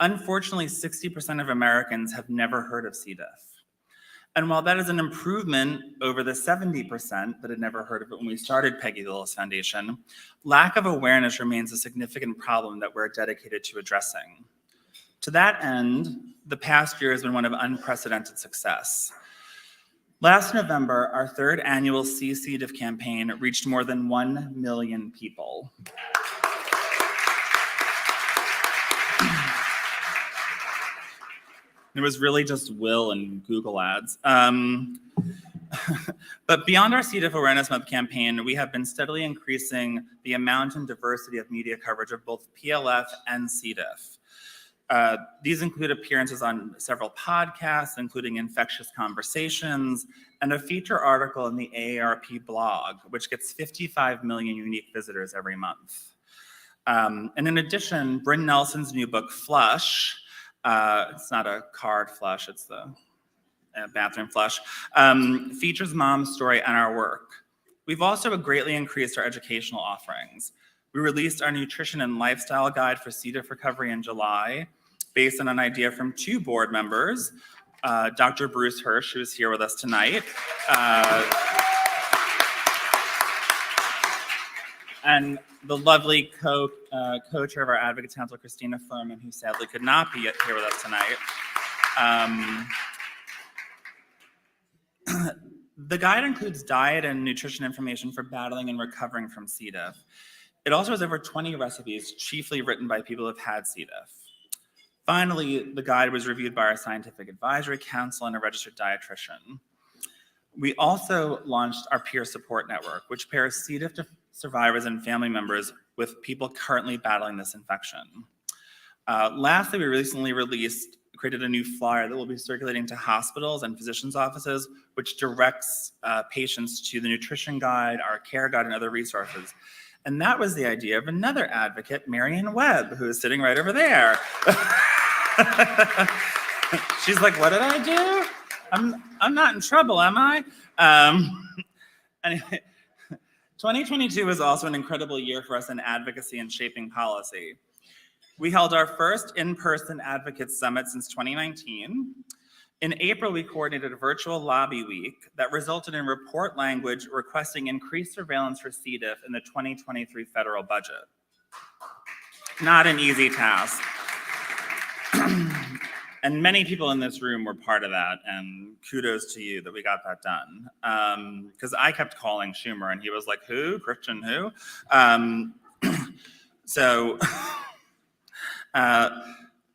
Unfortunately, 60% of Americans have never heard of C. diff. And while that is an improvement over the 70% that had never heard of it when we started Peggy Lillis Foundation, lack of awareness remains a significant problem that we're dedicated to addressing. To that end, the past year has been one of unprecedented success. Last November, our third annual C. diff campaign reached more than 1 million people. It was really just Will and Google ads. But beyond our C. diff Awareness Month campaign, we have been steadily increasing the amount and diversity of media coverage of both PLF and C. diff. These include appearances on several podcasts, including Infectious Conversations, and a feature article in the AARP blog, which gets 55 million unique visitors every month. And in addition, Bryn Nelson's new book, Flush, it's not a card flush, it's the bathroom flush, features Mom's story and our work. We've also greatly increased our educational offerings. We released our nutrition and lifestyle guide for C. diff recovery in July, based on an idea from 2 board members, Dr. Bruce Hirsch, who is here with us tonight, and the lovely co-chair of our Advocates Council, Christina Furman, who sadly could not be here with us tonight. The guide includes diet and nutrition information for battling and recovering from C. diff. It also has over 20 recipes, chiefly written by people who have had C. diff. Finally, the guide was reviewed by our Scientific Advisory Council and a registered dietitian. We also launched our peer support network, which pairs C. diff survivors and family members with people currently battling this infection. Lastly, we recently created a new flyer that will be circulating to hospitals and physicians' offices, which directs patients to the nutrition guide, our care guide, and other resources. And that was the idea of another advocate, Marion Webb, who is sitting right over there. She's like, what did I do? I'm not in trouble, am I? Anyway, 2022 was also an incredible year for us in advocacy and shaping policy. We held our first in-person Advocates Summit since 2019. In April, we coordinated a virtual lobby week that resulted in report language requesting increased surveillance for C. diff in the 2023 federal budget. Not an easy task. And many people in this room were part of that, and kudos to you that we got that done. Because I kept calling Schumer, and he was like, who? Christian who?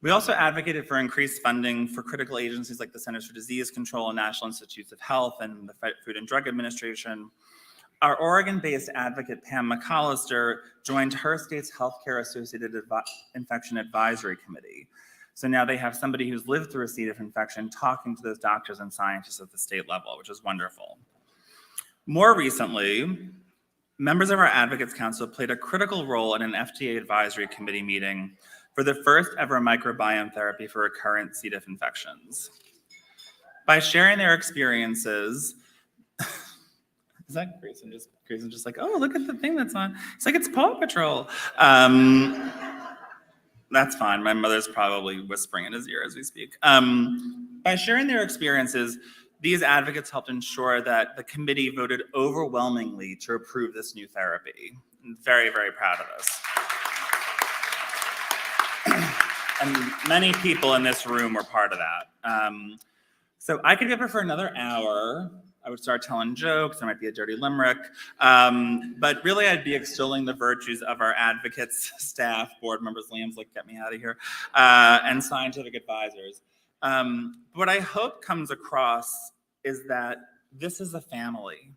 We also advocated for increased funding for critical agencies like the Centers for Disease Control and National Institutes of Health and the Food and Drug Administration. Our Oregon-based advocate, Pam McAllister, joined her state's Healthcare Associated Infection Advisory Committee. So now they have somebody who's lived through a C. diff infection talking to those doctors and scientists at the state level, which is wonderful. More recently, members of our Advocates Council played a critical role in an FDA advisory committee meeting for the first ever microbiome therapy for recurrent C. diff infections. By sharing their experiences, is that Grayson just like, oh, look at the thing that's on. It's like, it's Paw Patrol. That's fine. My mother's probably whispering in his ear as we speak. By sharing their experiences, these advocates helped ensure that the committee voted overwhelmingly to approve this new therapy. I'm very, very proud of this. And many people in this room were part of that. So I could be up here for another hour. I would start telling jokes. There might be a dirty limerick. But really, I'd be extolling the virtues of our advocates, staff, board members, Liam's like, get me out of here, and scientific advisors. What I hope comes across is that this is a family.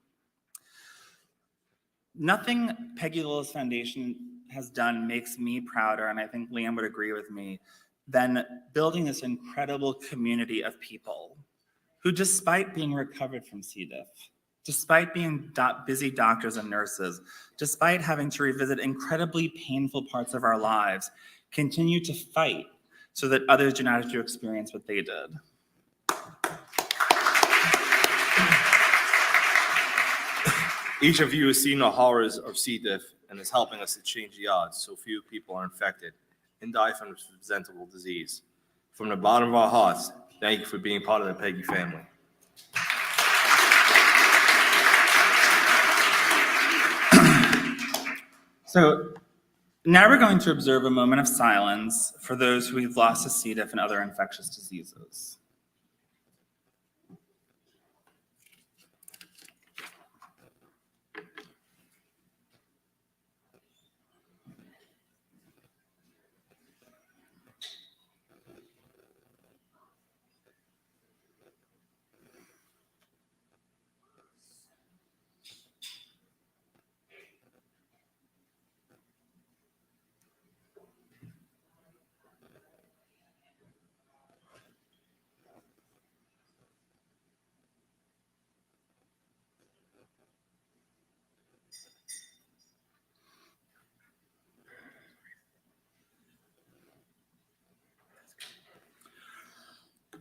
Nothing Peggy Lillis Foundation has done makes me prouder, and I think Liam would agree with me, than building this incredible community of people who, despite being recovered from C. diff, despite being busy doctors and nurses, despite having to revisit incredibly painful parts of our lives, continue to fight so that others do not have to experience what they did. Each of you has seen the horrors of C. diff and is helping us to change the odds so few people are infected and die from this preventable disease. From the bottom of our hearts, thank you for being part of the Peggy family. So now we're going to observe a moment of silence for those who we've lost to C. diff and other infectious diseases.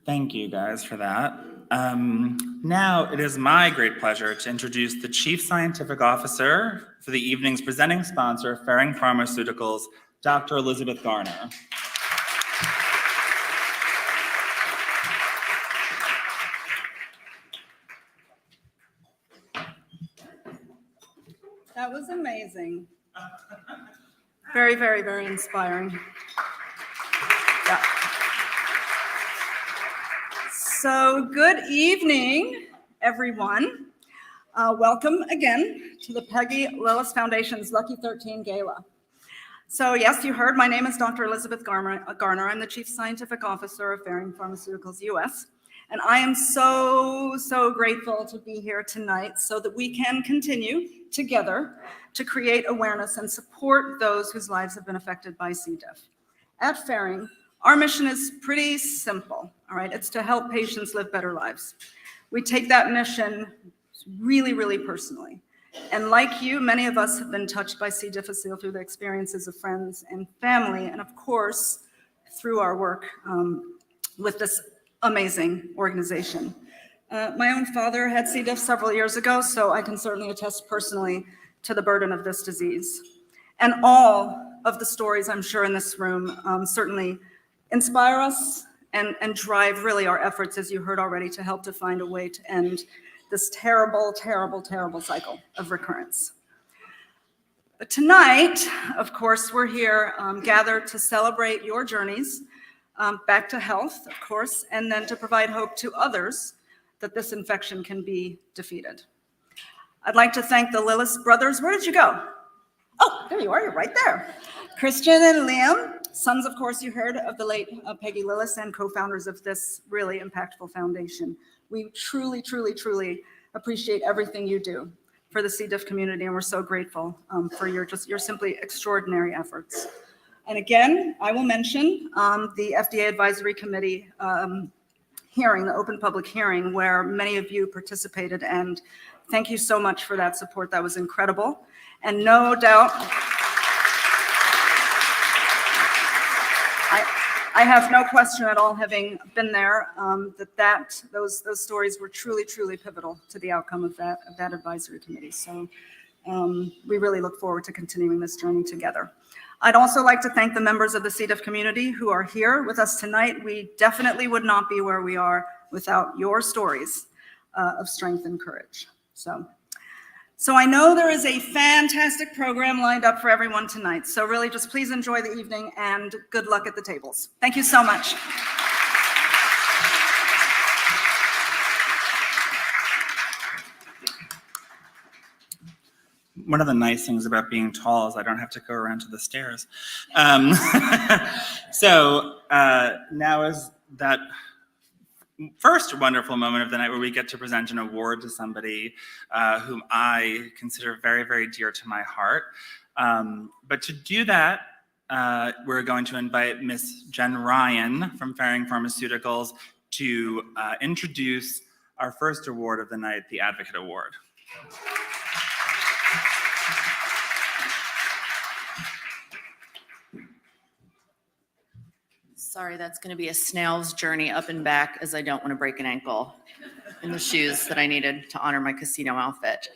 Thank you guys for that. Now it is my great pleasure to introduce the Chief Scientific Officer for the evening's presenting sponsor, Ferring Pharmaceuticals, Dr. Elizabeth Garner. That was amazing. Very, very, very inspiring. Yeah. So good evening, everyone. Welcome again to the Peggy Lillis Foundation's Lucky 13 Gala. So yes, you heard, my name is Dr. Elizabeth Garner. I'm the Chief Scientific Officer of Ferring Pharmaceuticals US. And I am so, so grateful to be here tonight so that we can continue together to create awareness and support those whose lives have been affected by C. diff. At Ferring, our mission is pretty simple, all right? It's to help patients live better lives. We take that mission really, really personally. And like you, many of us have been touched by C. difficile through the experiences of friends and family, and of course, through our work with this amazing organization. My own father had C. diff several years ago, so I can certainly attest personally to the burden of this disease. And all of the stories I'm sure in this room certainly inspire us and drive really our efforts, as you heard already, to help to find a way to end this terrible, terrible, terrible cycle of recurrence. But tonight, of course, we're here gathered to celebrate your journeys back to health, of course, and then to provide hope to others that this infection can be defeated. I'd like to thank the Lillis brothers. Where did you go? Oh, there you are, you're right there. Christian and Liam, sons, of course, you heard of the late Peggy Lillis and co-founders of this really impactful foundation. We truly, truly, truly appreciate everything you do for the C. diff community, and we're so grateful for your simply extraordinary efforts. And again, I will mention the FDA Advisory Committee hearing, the open public hearing, where many of you participated, and thank you so much for that support. That was incredible. And no doubt, I have no question at all, having been there, those stories were truly, truly pivotal to the outcome of that advisory committee. So we really look forward to continuing this journey together. I'd also like to thank the members of the C. diff community who are here with us tonight. We definitely would not be where we are without your stories of strength and courage. So I know there is a fantastic program lined up for everyone tonight. So really just please enjoy the evening and good luck at the tables. Thank you so much. One of the nice things about being tall is I don't have to go around to the stairs. So now is that first wonderful moment of the night where we get to present an award to somebody whom I consider very, very dear to my heart. But to do that, we're going to invite Miss Jen Ryan from Ferring Pharmaceuticals to introduce our first award of the night, the Advocate Award. Sorry, that's going to be a snail's journey up and back, as I don't want to break an ankle in the shoes that I needed to honor my casino outfit.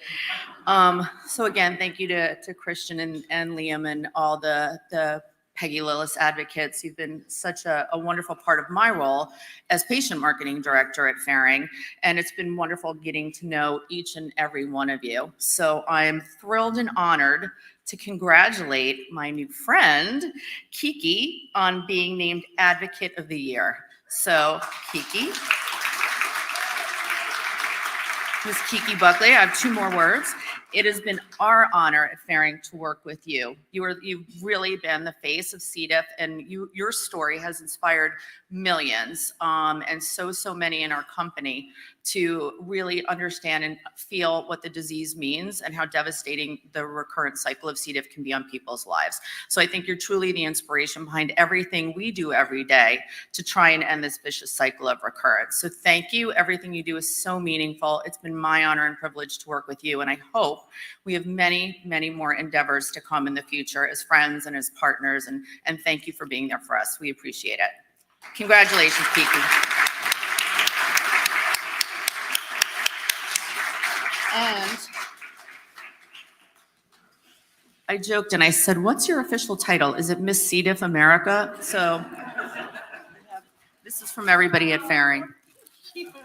So again, thank you to Christian and Liam and all the Peggy Lillis advocates. You've been such a wonderful part of my role as patient marketing director at Ferring, and it's been wonderful getting to know each and every one of you. So I'm thrilled and honored to congratulate my new friend, Kiki, on being named Advocate of the Year. So, Kiki. Ms. Kiki Buckley, I have two more words. It has been our honor at Ferring to work with you. You've really been the face of C. diff, and your story has inspired millions, and so many in our company to really understand and feel what the disease means and how devastating the recurrent cycle of C. diff can be on people's lives. So I think you're truly the inspiration behind everything we do every day to try and end this vicious cycle of recurrence. So thank you. Everything you do is so meaningful. It's been my honor and privilege to work with you, and I hope we have many, many more endeavors to come in the future as friends and as partners, and thank you for being there for us. We appreciate it. Congratulations, Kiki. And I joked and I said, "What's your official title? Is it Miss C. diff America?" So this is from everybody at Fairing. Thank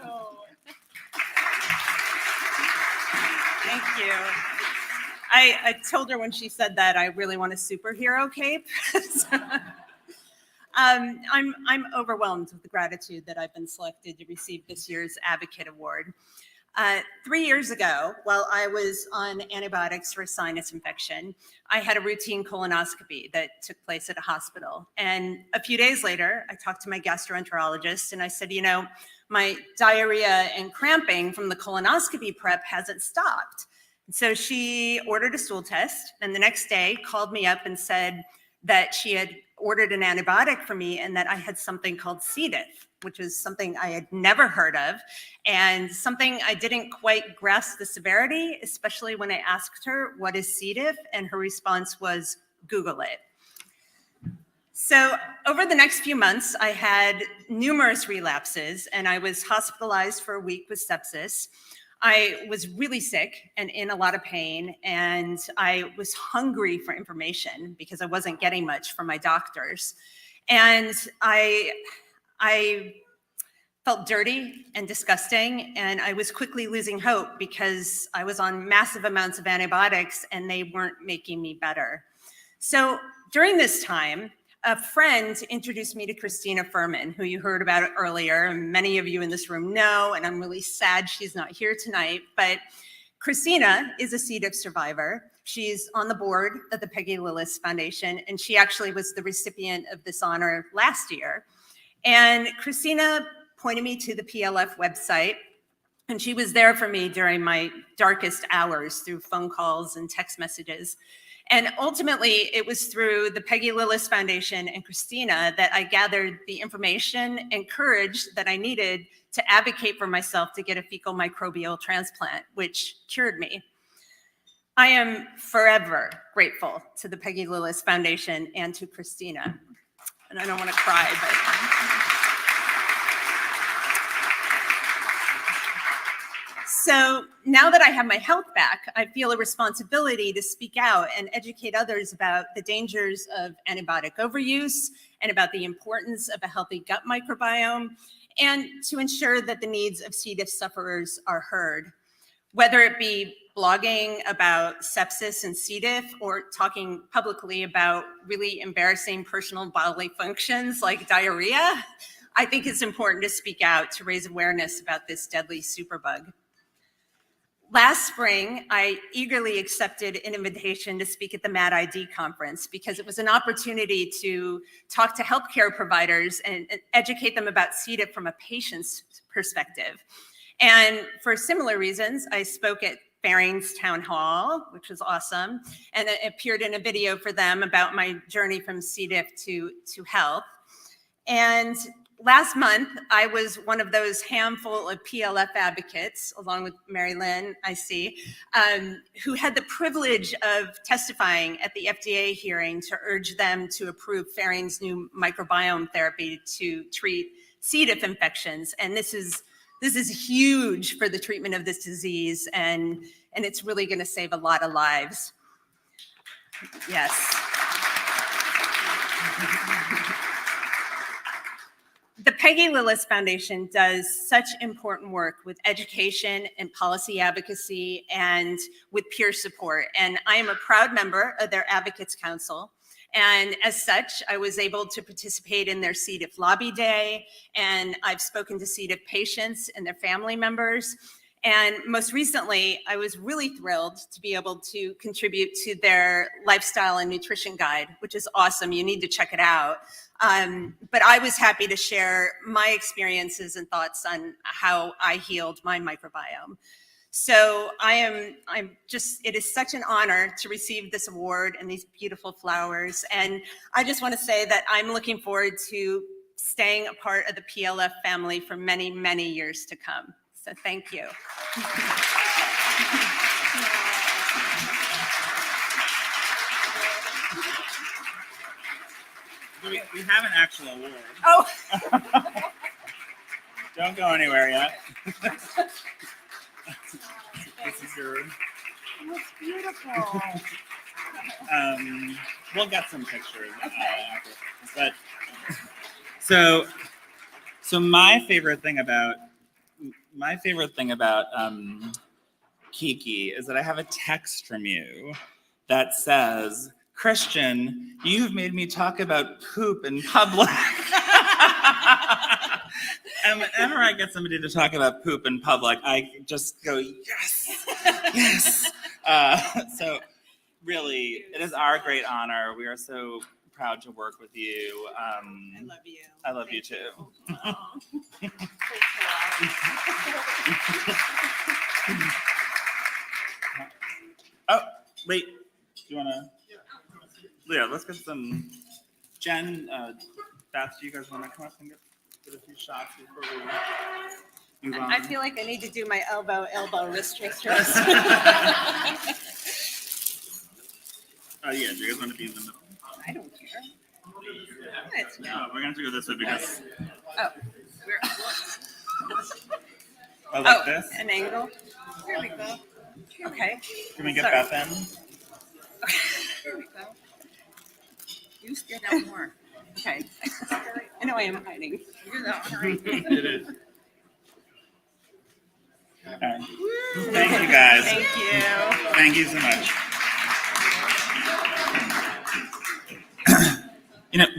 you. I told her when she said that I really want a superhero cape. I'm overwhelmed with the gratitude that I've been selected to receive this year's Advocate Award. 3 years ago, while I was on antibiotics for a sinus infection, I had a routine colonoscopy that took place at a hospital. And a few days later, I talked to my gastroenterologist and I said, you know, my diarrhea and cramping from the colonoscopy prep hasn't stopped. And so she ordered a stool test and the next day called me up and said that she had ordered an antibiotic for me and that I had something called C. diff, which is something I had never heard of and something I didn't quite grasp the severity, especially when I asked her, what is C. diff? And her response was, Google it. So over the next few months, I had numerous relapses and I was hospitalized for a week with sepsis. I was really sick and in a lot of pain, and I was hungry for information because I wasn't getting much from my doctors. And I felt dirty and disgusting, and I was quickly losing hope because I was on massive amounts of antibiotics and they weren't making me better. So during this time, a friend introduced me to Christina Furman, who you heard about earlier, and many of you in this room know, and I'm really sad she's not here tonight, but Christina is a C. diff survivor. She's on the board of the Peggy Lillis Foundation, and she actually was the recipient of this honor last year. And Christina pointed me to the PLF website, and she was there for me during my darkest hours through phone calls and text messages. And ultimately, it was through the Peggy Lillis Foundation and Christina that I gathered the information and courage that I needed to advocate for myself to get a fecal microbial transplant, which cured me. I am forever grateful to the Peggy Lillis Foundation and to Christina. And I don't want to cry, but... So now that I have my health back, I feel a responsibility to speak out and educate others about the dangers of antibiotic overuse and about the importance of a healthy gut microbiome, and to ensure that the needs of C. diff sufferers are heard. Whether it be blogging about sepsis and C. diff or talking publicly about really embarrassing personal bodily functions like diarrhea, I think it's important to speak out to raise awareness about this deadly superbug. Last spring, I eagerly accepted an invitation to speak at the MAD ID conference because it was an opportunity to talk to healthcare providers and educate them about C. diff from a patient's perspective. And for similar reasons, I spoke at Fairing's Town Hall, which was awesome, and it appeared in a video for them about my journey from C. diff to health. And last month, I was one of those handful of PLF advocates, along with Mary Lynn, I see, who had the privilege of testifying at the FDA hearing to urge them to approve Fairing's new microbiome therapy to treat C. diff infections. And this is huge for the treatment of this disease, and it's really going to save a lot of lives. Yes. The Peggy Lillis Foundation does such important work with education and policy advocacy and with peer support. And I am a proud member of their Advocates Council. And as such, I was able to participate in their C. diff Lobby Day, and I've spoken to C. diff patients and their family members. And most recently, I was really thrilled to be able to contribute to their lifestyle and nutrition guide, which is awesome. You need to check it out. But I was happy to share my experiences and thoughts on how I healed my microbiome. So it is such an honor to receive this award and these beautiful flowers. And I just want to say that I'm looking forward to staying a part of the PLF family for many, many years to come. So thank you. We have an actual award. Oh. Don't go anywhere yet. This is picture. That's beautiful. We'll get some pictures. Okay. After. But so my favorite thing about Kiki is that I have a text from you that says, "Christian, you've made me talk about poop in public." And whenever I get somebody to talk about poop in public, I just go, yes, yes. So really, it is our great honor. We are so proud to work with you. I love you. I love you too. Oh, wait. Do you want to? Yeah, let's get some. Jen, Beth, do you guys want to come up and get a few shots before we move on? I feel like I need to do my elbow, wrist, wrist, Oh, wrist. yeah, do you guys want to be in the middle? I don't care. No, we're going to go this way because. Oh, we're, Oh, like this? An angle. Here we go. Okay. Can we get Sorry. Beth in? Here we go. You stand out more. Okay. I know I am hiding. You're the It is. All right. Thank you, guys. Thank you. Thank you so much.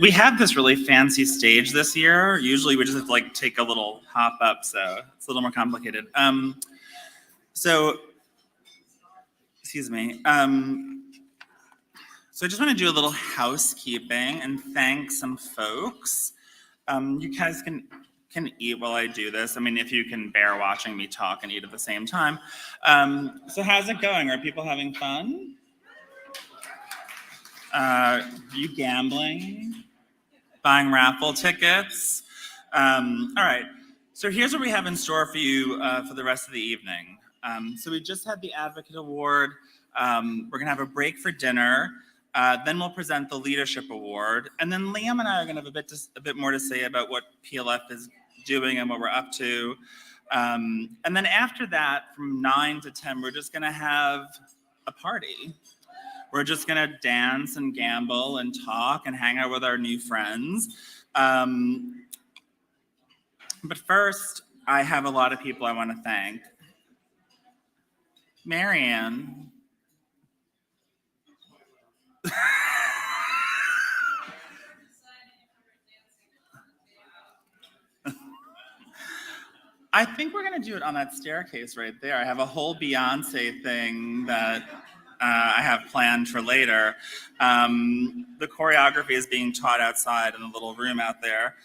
We have this really fancy stage this year. Usually we just have to take a little hop up, so it's a little more complicated. Excuse me. So I just want to do a little housekeeping and thank some folks. You guys can eat while I do this. I mean, if you can bear watching me talk and eat at the same time. So how's it going? Are people having fun? Are you gambling? Buying raffle tickets? All right. So here's what we have in store for you for the rest of the evening. So we just had the Advocate Award. We're going to have a break for dinner. Then we'll present the Leadership Award. And then Liam and I are going to have a bit more to say about what PLF is doing and what we're up to. And then after that, from 9 to 10, we're just going to have a party. We're just going to dance and gamble and talk and hang out with our new friends. But first, I have a lot of people I want to thank. Marianne. I think we're going to do it on that staircase right there. I have a whole Beyonce thing that I have planned for later. The choreography is being taught outside in the little room out there.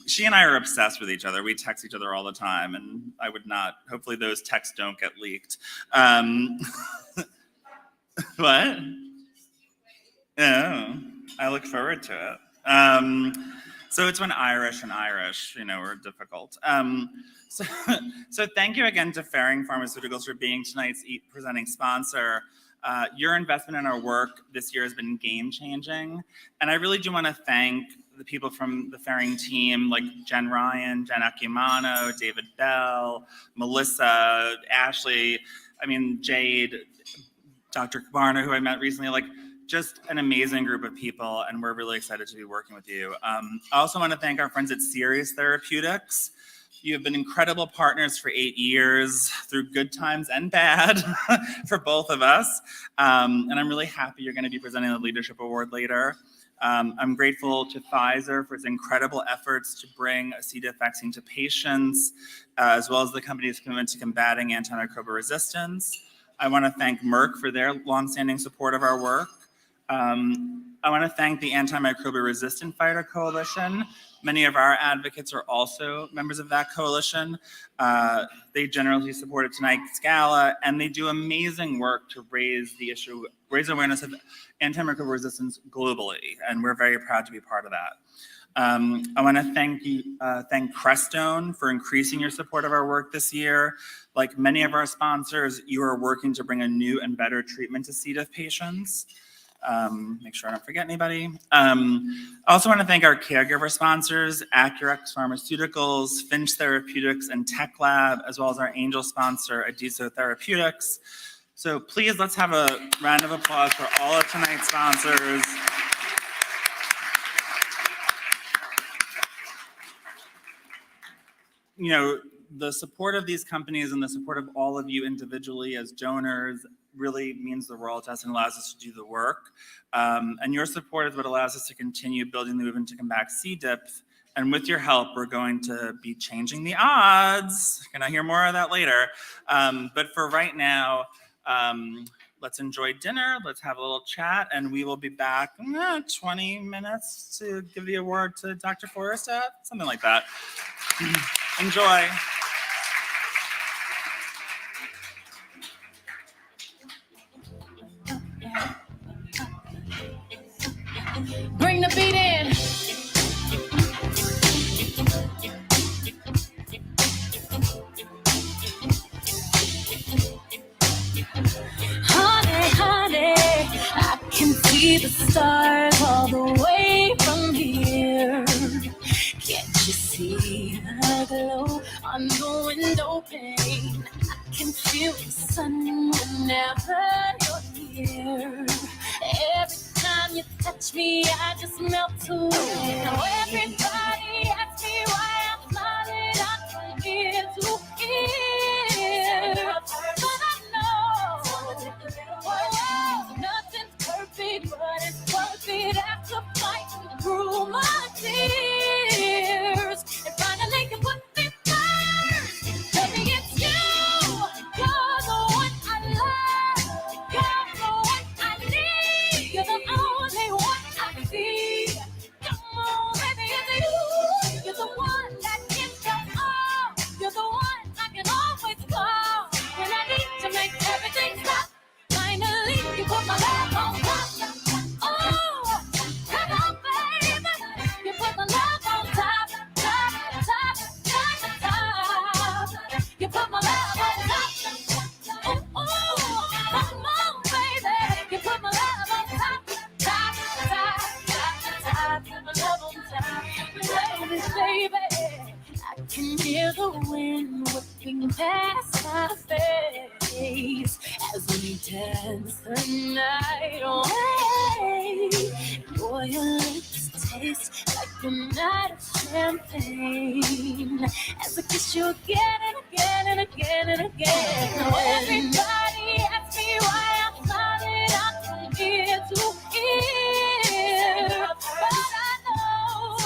She and I are obsessed with each other. We text each other all the time, and I would not. Hopefully those texts don't get leaked. What? Oh, I look forward to it. So it's when Irish and Irish, are difficult. So thank you again to Ferring Pharmaceuticals for being tonight's presenting sponsor. Your investment in our work this year has been game-changing, and I really do want to thank the people from the Ferring team, like Jen Ryan, Jen Akimano, David Bell, Melissa, Ashley, Jade, Dr. Kabarna, who I met recently, just an amazing group of people, and we're really excited to be working with you. I also want to thank our friends at Sirius Therapeutics. You have been incredible partners for 8 years, through good times and bad, for both of us. And I'm really happy you're going to be presenting the Leadership Award later. I'm grateful to Pfizer for its incredible efforts to bring a C. diff vaccine to patients, as well as the company's commitment to combating antimicrobial resistance. I want to thank Merck for their longstanding support of our work. I want to thank the Antimicrobial Resistant Fighter Coalition. Many of our advocates are also members of that coalition. They generally supported tonight's gala, and they do amazing work to raise awareness of antimicrobial resistance globally, and we're very proud to be part of that. I want to thank Crestone for increasing your support of our work this year. Like many of our sponsors, you are working to bring a new and better treatment to C. diff patients. Make sure I don't forget anybody. I also want to thank our caregiver sponsors, Acurex Pharmaceuticals, Finch Therapeutics, and Tech Lab, as well as our angel sponsor, Adiso Therapeutics. So please, let's have a round of applause for all of tonight's sponsors. You know, the support of these companies and the support of all of you individually as donors really means the world to us and allows us to do the work. And your support is what allows us to continue building the movement to combat C. diff. And with your help, we're going to be changing the odds. Can I hear more of that later? But for right now, let's enjoy dinner. Let's have a little chat, and we will be back in 20 minutes to give the award to Dr. Forrester, something like that. Enjoy. Bring the beat in. Honey, honey, I can see the stars all the way from here. Can't you see the glow on the window pane? I can feel the sun whenever you're here. Every time you touch me, I just melt away. Now everybody asks me why I'm smiling. I'm from ear to ear. But I know, oh, nothing's perfect, but it's worth it after fighting through my tears. And finally you put me first. Baby, it's you. You're the one I love. You're the one I need. You're the only one I see. Come on, baby, it's you. You're the one that gives your all. You're the one I can always call when I need to make everything stop. Finally, you put my love on top. Oh, come on, baby. You put my love on top, top, top, top, top. You put my love on top. Oh, oh, come on, baby. You put my love on top, top, top, top, top. My love on top, baby. I can hear the wind whipping past my face as we dance the night away. Boy, your lips taste like a night of champagne as I kiss you again and again and again and again. Now everybody asks me why I'm smiling. I'm from ear to ear, but I know,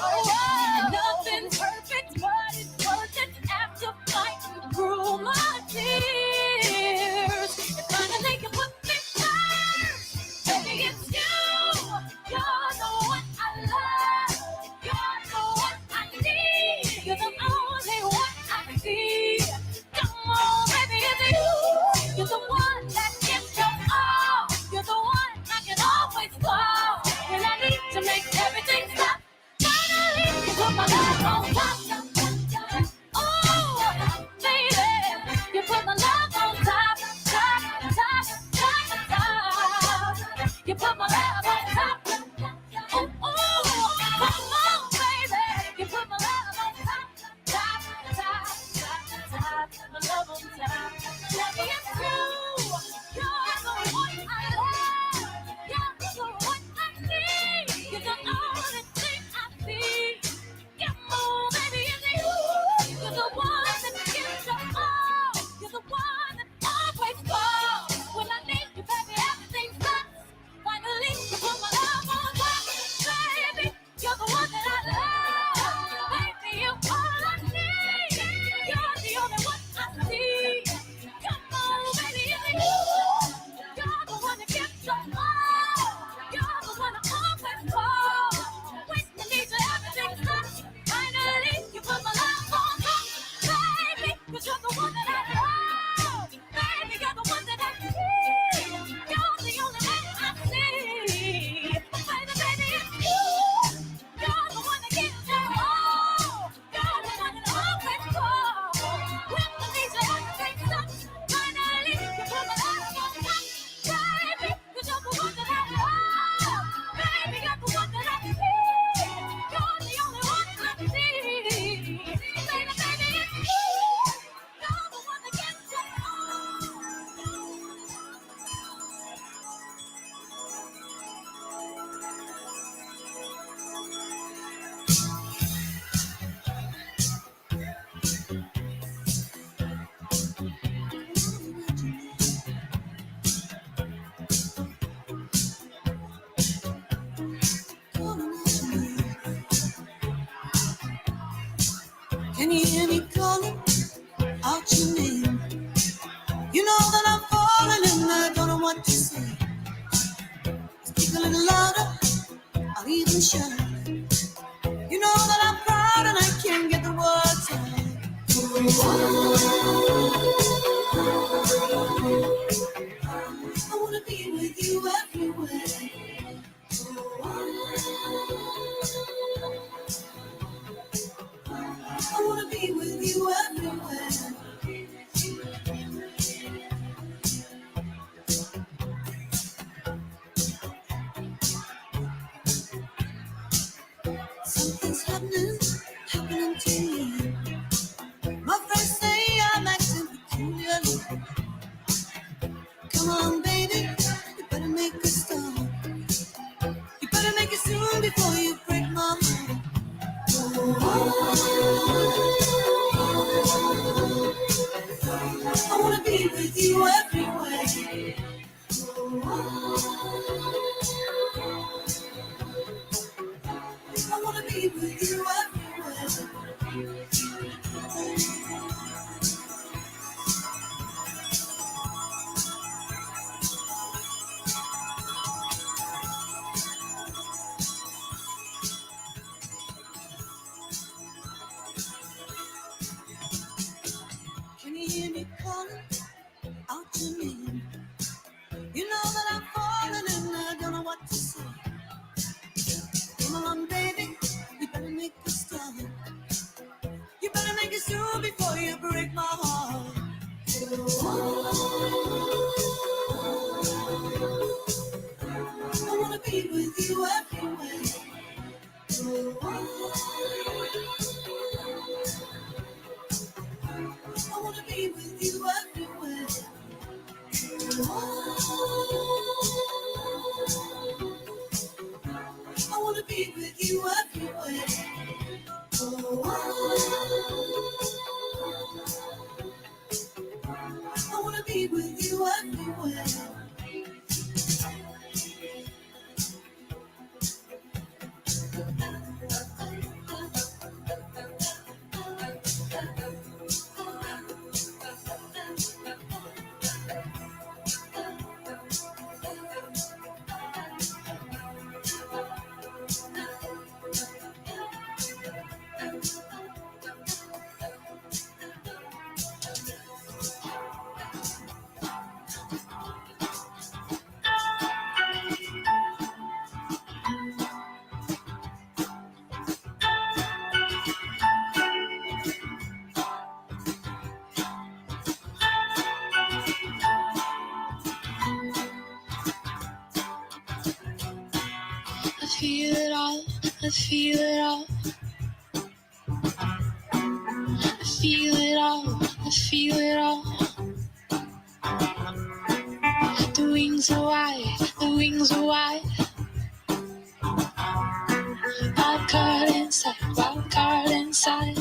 oh, nothing's perfect, but it's worth it after fighting through my tears. And finally you put me first. Baby, it's you. You're the one I love. You're the one I need. You're the only one I see. Come on, baby, it's you. You're the one that gives your all. You're the one I can always call when I need to make everything stop. Finally, you put my love on top. Oh, baby, you put my love on top, top, top, top, top. You put my love on top. Oh, oh, come on, baby, you put my love on top, top, top, top, top. My love on top. Let me get through. You're the one I love. You're the one I need. You're the only thing I see. Come on, baby, it's you. You're the one that gives your all. You're the one that always calls when I need you, baby. Everything stops. Finally, you put my love on top, baby. You're the one that I love, baby. You're all I need. You're the only one I see. Come on, baby, it's you. You're the one that gives your all. You're the one I always call. When I need you, everything stops. Finally, you put my love on top, baby. 'Cause you're the one that I love, baby. You're the one that I need. You're the only one I see. Baby, baby, it's you. You're the one that gives your all. You're the one that I always call. When I need you, everything stops. Finally, you put my love on top, baby. 'Cause you're the one that Can you hear me calling out your name? You know that I'm falling and I don't know what to say. Speak a little louder, I'll even shout. You know that I'm proud and I can't get the words out. I wanna be with you everywhere. I wanna be with you everywhere. Something's happening to me. My friends say I'm acting peculiarly. Come on, baby, you better make a start. You better make it soon before you break my heart. I wanna be with you everywhere. I wanna be with you everywhere. Can you hear me calling out your name? You know that I'm falling and I don't know what to say. Come on, baby, you better make a start. You better make it soon before you break my heart. I wanna be with you everywhere. I wanna be with you everywhere. I wanna be with you everywhere. I wanna be with you everywhere. I feel it all, I feel it all. I feel it all, I feel it all. The wings are wide, the wings are wide. Wild card inside, wild card inside.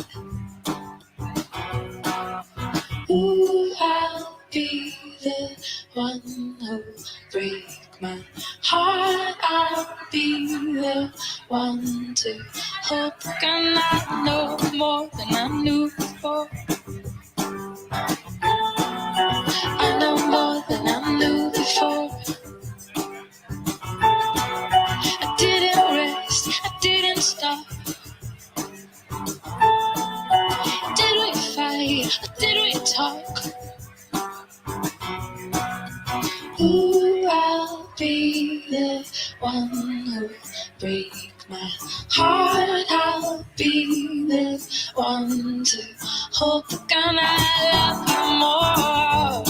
Ooh, I'll be the one who break my heart. I'll be the one to hope. And I know more than I knew before. I know more than I knew before. I didn't rest, I didn't stop. Did we fight, or did we talk? Ooh, I'll be the one who break my heart. I'll be the one to hold the gun. I love you more.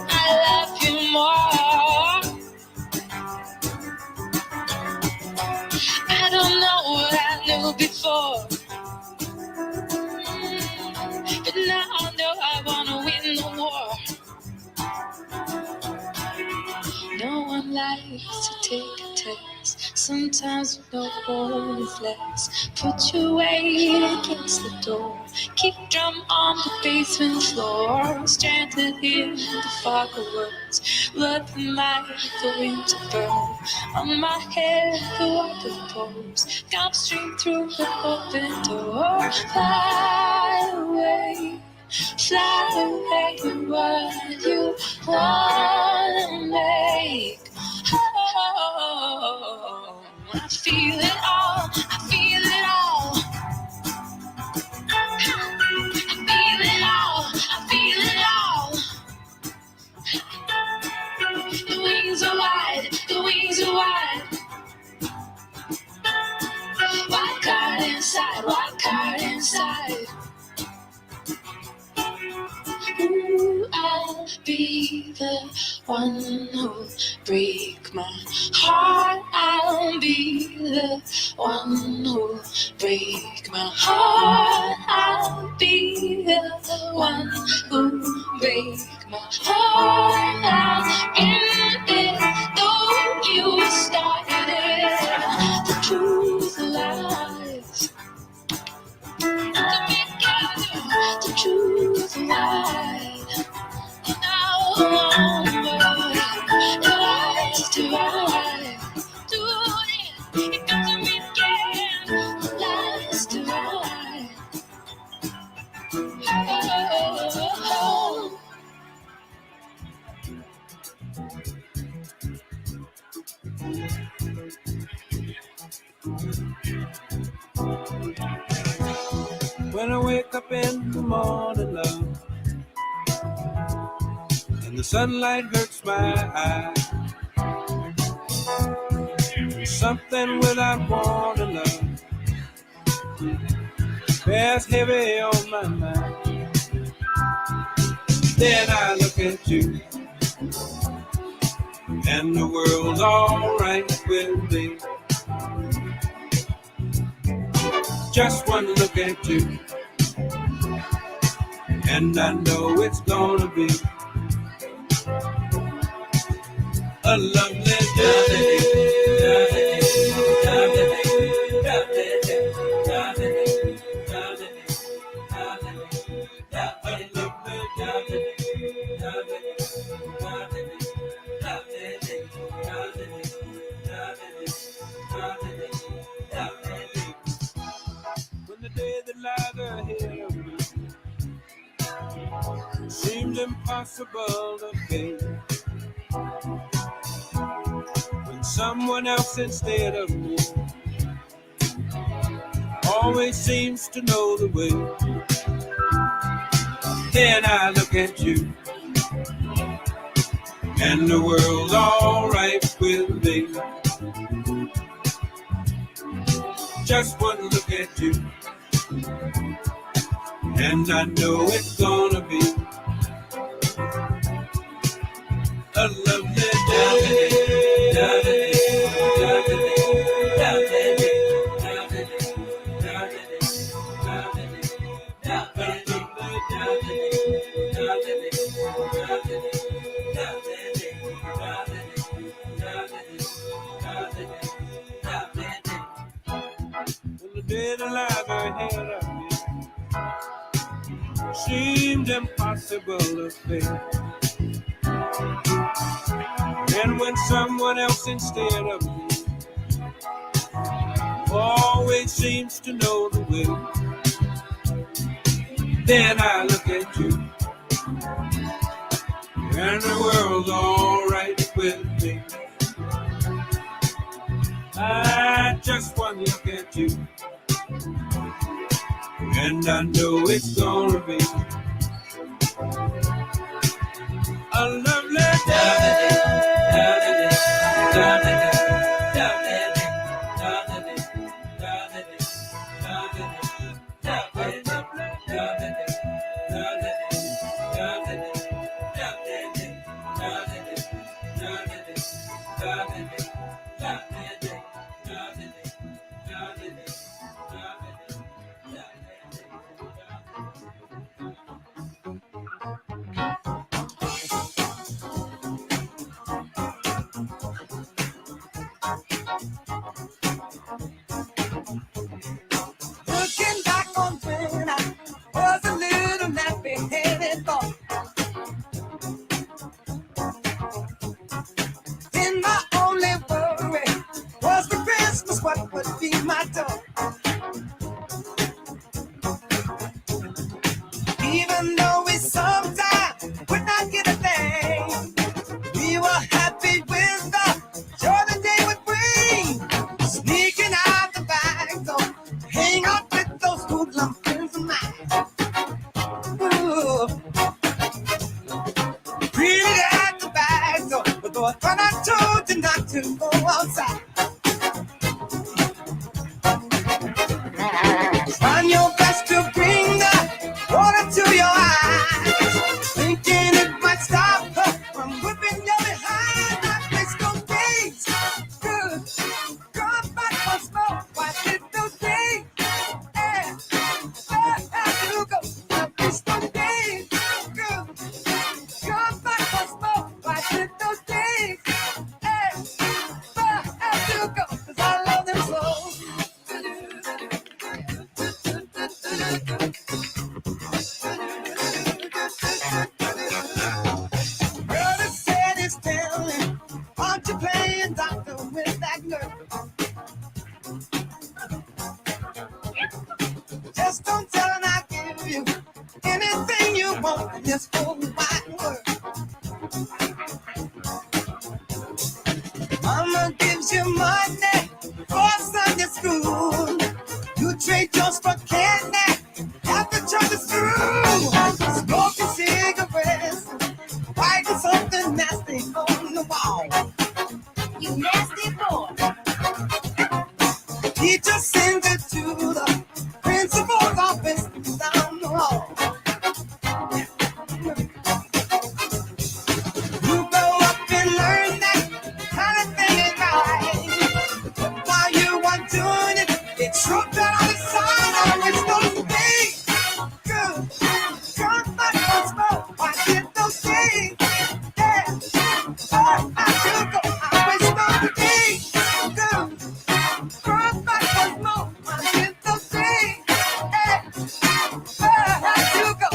I love you more. I don't know what I knew before, but now I know I wanna win the war. No one likes to take a test. Sometimes no one is less. foot away against the door. Kick drum on the basement floor. Stranded in the fog of woods. Let the night, the winter burn. On my head, the water pours. Downstream through the open door. Fly away. Fly away, what you wanna make. Oh, I feel it all, I feel it all. I feel it all, I feel it all. The wings are wide, the wings are wide. Wild card inside, wild card inside. Ooh, I'll be the one who'll break my heart. I'll be the one who'll break my heart. I'll be the one who'll break my heart. I'll end it, though you started it. The truth lies. The truth lies. Now the lies divide. It comes to me again. The lies divide. Oh. When I wake up in the morning, love, and the sunlight hurts my eyes, something without warning, love, bears heavy on my mind. Then I look at you, and the world's all right with me. Just one look at you, and I know it's gonna be a lovely day. When the day that lies ahead of me seems impossible to face, when someone else instead of me always seems to know the way, then I look at you, and the world's all right with me. Just one look at you, and I know it's gonna be a lovely day. When the day that lies ahead of me seemed impossible to face, and when someone else instead of me always seems to know the way, then I look at you, and the world's all right with me. I just want to look at you, and I know it's gonna be a lovely day. Even though we sometimes would not get a thing, we were happy with the joy the day would bring. Sneaking out the back door, hang out with those hoodlum friends of mine. Ooh. Really at the back door, but when I told you not to go outside. Trying your best to bring the water to your eyes, thinking it might stop her from whipping you behind. That disco days, good. Come back once more, why did those days? Yeah, where have you go? That disco days, good. Come back once more, why did those days? Yeah, where have you go? 'Cause I love them so. Brother said he's telling, aren't you playing doctor with that girl? Just don't tell her I'll give you anything you want in this whole wide world. Mama gives you money for Sunday school. You trade yours for candy after church is through. Smoking cigarettes, writing something nasty on the wall. You nasty boy. Teacher sends you to the principal's office down the hall. You go up and learn that kind of thing ain't right. While you are doing it, it's your bad on the side. Always those things. Good. Come back once more. Why did those things? Yeah. Oh, I do go. Always those things. Good. Come back once more. Why did those things? Yeah. Oh, I do go.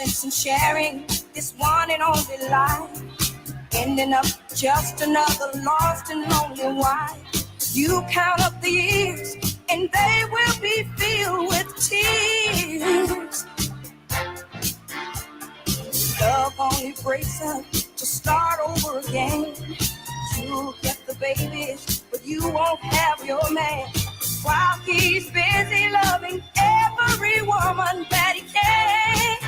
innocence and sharing this one and only life, ending up just another lost and lonely wife. You count up the years and they will be filled with tears. Love only breaks up to start over again. You'll get the babies, but you won't have your man, while he's busy loving every woman that he can.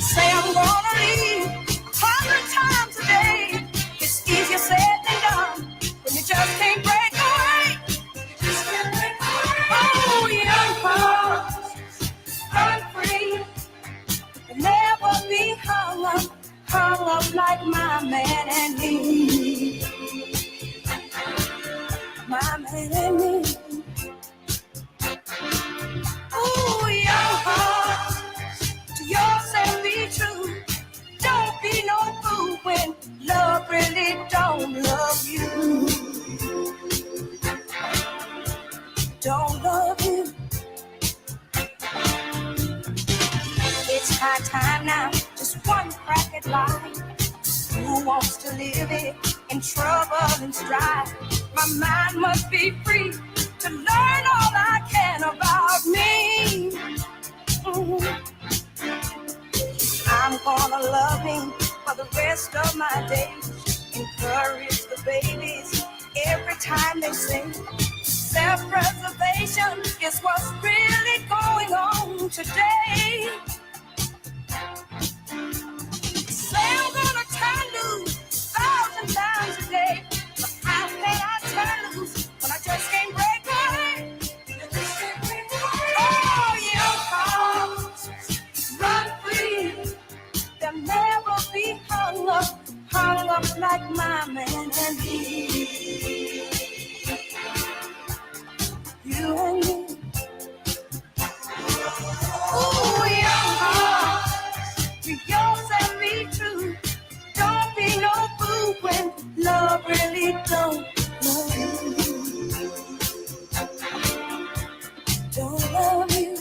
Say I'm gonna leave 100 times a day. It's easier said than done when you just can't break away. Oh, young hearts, run free and never be hung up like my man and me. My man and me. Oh, young heart, to yourself be true. Don't be no fool when love really don't love you. Don't love you. It's high time now, just one crack at life. Who wants to live it in trouble and strife? My mind must be free to learn all I can about me. I'm gonna love him for the rest of my days. Encourage the babies every time they sing. Self-preservation is what's really going on today. Say I'm gonna turn loose 1,000 times a day, but how can I turn loose when I just can't break away? Oh, young hearts, run free. They'll never be hung up like my man and me. You and me. Oh, young heart, to yourself be true. Don't be no fool when love really don't love you. Don't love you.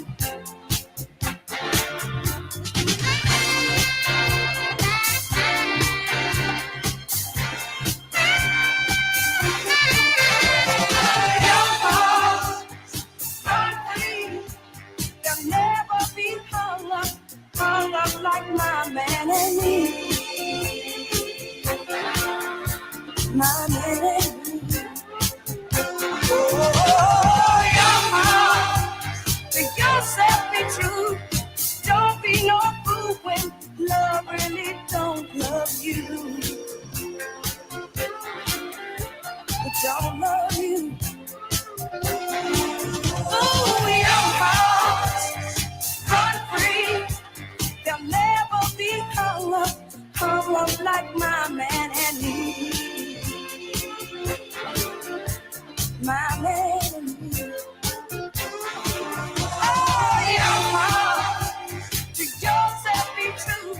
Young hearts, run free. They'll never be hung up like my man and me. My man and me. Oh, young heart, to yourself be true. Don't be no fool when love really don't love you. It don't love you. Oh, young hearts, run free. They'll never be hung up like my man and me. My man and me. Oh, young heart, to yourself be true.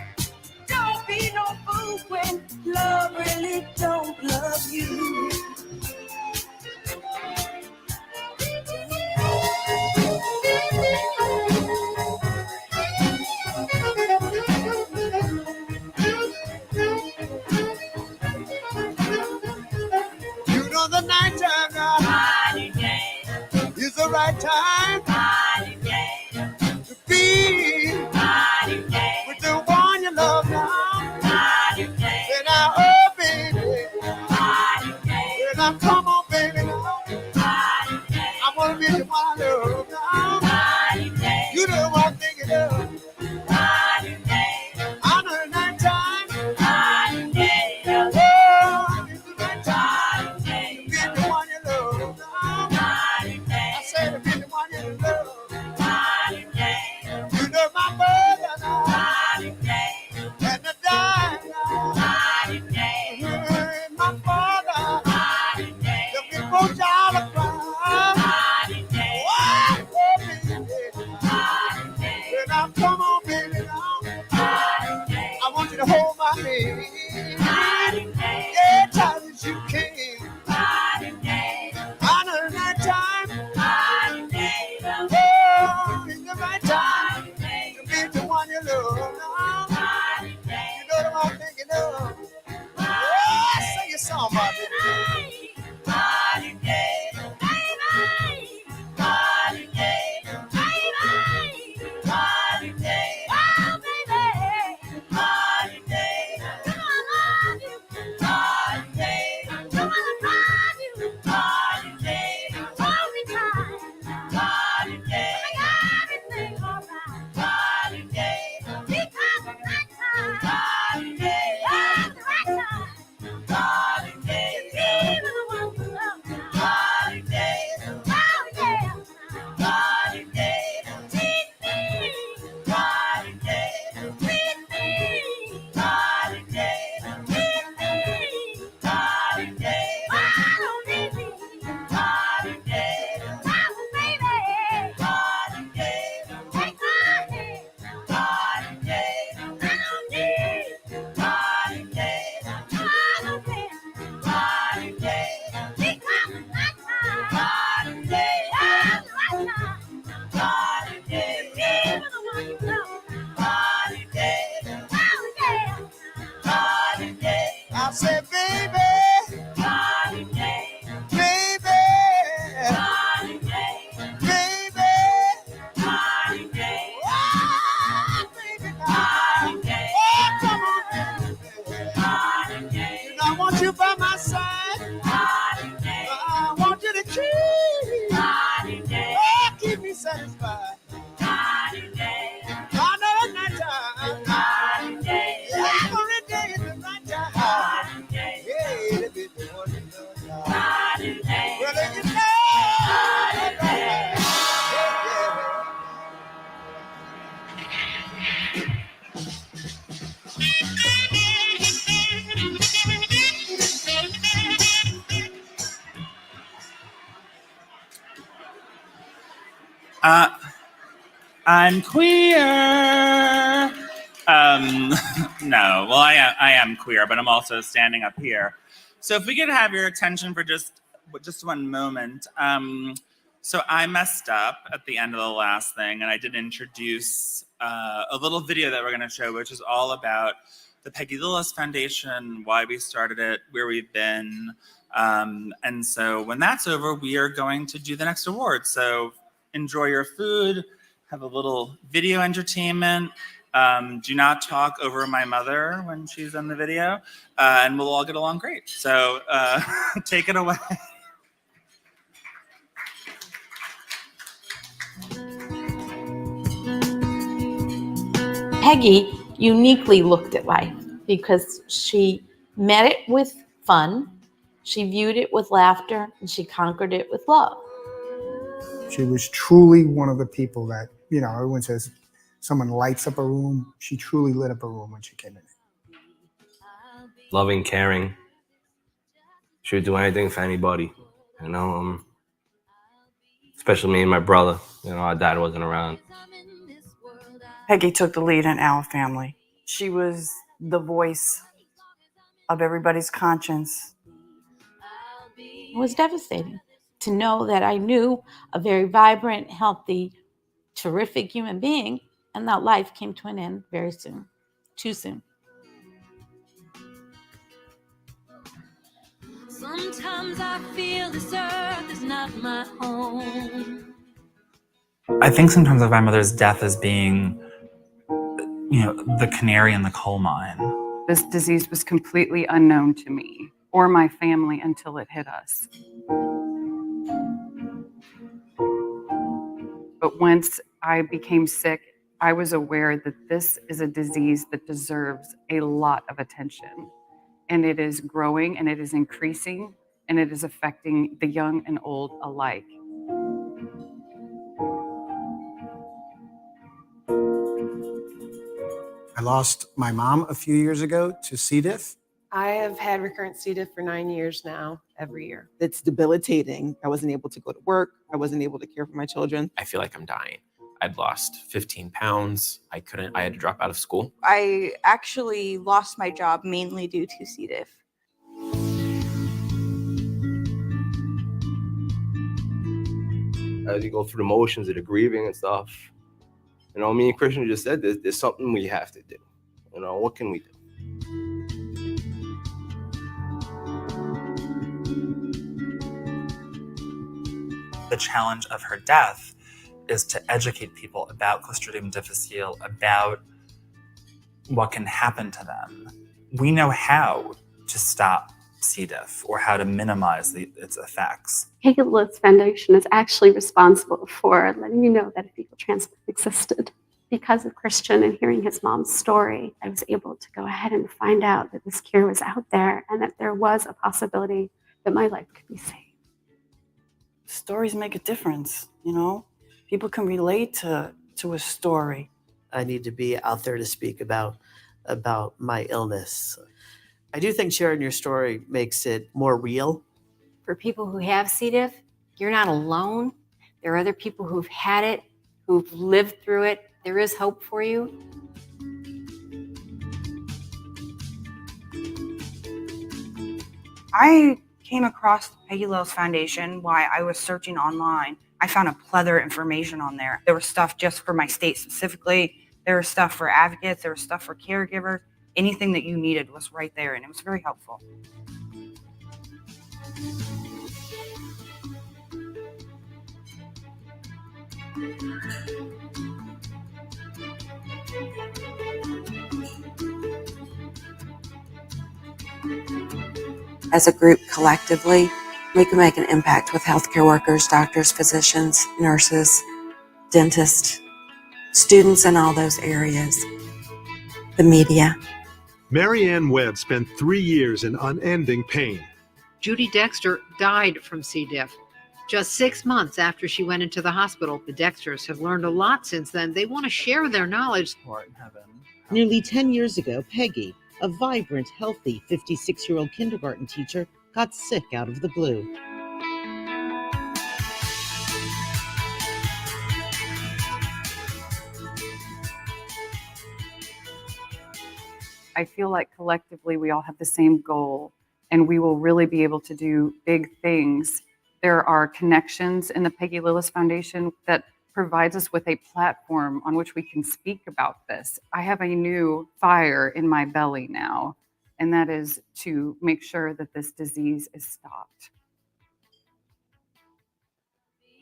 Don't be no fool when love really don't love you. You know the night time now is the right time to be with the one you love now. And I, oh baby, and I come on baby now. I wanna be the one I love now. You know what I'm thinking of. I know the night time. Oh, it's the right time to be the one you love now. I said to be the one you love. You know my brother now. And the dime now. And my father. The people child of crime. What? I said, baby, baby, baby, oh, baby, oh, come on, baby. You know, I want you by my side. I want you to keep me satisfied. I know it's night time. Every day is the night time. Yeah, it'll be the one you love. Well, then you know. I'm queer. No, well, I am queer, but I'm also standing up here. So if we could have your attention for just one moment. So I messed up at the end of the last thing, and I did introduce a little video that we're going to show, which is all about the Peggy Lillis Foundation, why we started it, where we've been. And so when that's over, we are going to do the next award. So enjoy your food, have a little video entertainment. Do not talk over my mother when she's in the video, and we'll all get along great. So take it away. Peggy uniquely looked at life because she met it with fun, she viewed it with laughter, and she conquered it with love. She was truly one of the people that, you know, everyone says someone lights up a room. She truly lit up a room when she came in. Loving, caring. She would do anything for anybody, you know, especially me and my brother. You know, our dad wasn't around. Peggy took the lead in our family. She was the voice of everybody's conscience. It was devastating to know that I knew a very vibrant, healthy, terrific human being, and that life came to an end very soon, too soon. Sometimes I feel this earth is not my home. I think sometimes of my mother's death as being, you know, the canary in the coal mine. This disease was completely unknown to me or my family until it hit us. But once I became sick, I was aware that this is a disease that deserves a lot of attention. And it is growing and it is increasing and it is affecting the young and old alike. I lost my mom a few years ago to C. diff. I have had recurrent C. diff for 9 years now, every year. It's debilitating. I wasn't able to go to work. I wasn't able to care for my children. I feel like I'm dying. I'd lost 15 pounds. I had to drop out of school. I actually lost my job mainly due to C. diff. As you go through the motions of the grieving and stuff, you know, me and Christian just said there's something we have to do. You know, what can we do? The challenge of her death is to educate people about Clostridium difficile, about what can happen to them. We know how to stop C. diff or how to minimize its effects. Peggy Lillis Foundation is actually responsible for letting you know that a fecal transplant existed. Because of Christian and hearing his mom's story, I was able to go ahead and find out that this cure was out there and that there was a possibility that my life could be saved. Stories make a difference, you know? People can relate to a story. I need to be out there to speak about my illness. I do think sharing your story makes it more real. For people who have C. diff, you're not alone. There are other people who've had it, who've lived through it. There is hope for you. I came across the Peggy Lillis Foundation while I was searching online. I found a plethora of information on there. There was stuff just for my state specifically. There was stuff for advocates. There was stuff for caregivers. Anything that you needed was right there, and it was very helpful. As a group, collectively, we can make an impact with healthcare workers, doctors, physicians, nurses, dentists, students in all those areas, the media. Marianne Webb spent 3 years in unending pain. Judy Dexter died from C. diff. Just 6 months after she went into the hospital, the Dexters have learned a lot since then. They want to share their knowledge. Nearly 10 years ago, Peggy, a vibrant, healthy 56-year-old kindergarten teacher, got sick out of the blue. I feel like collectively we all have the same goal, and we will really be able to do big things. There are connections in the Peggy Lillis Foundation that provides us with a platform on which we can speak about this. I have a new fire in my belly now, and that is to make sure that this disease is stopped.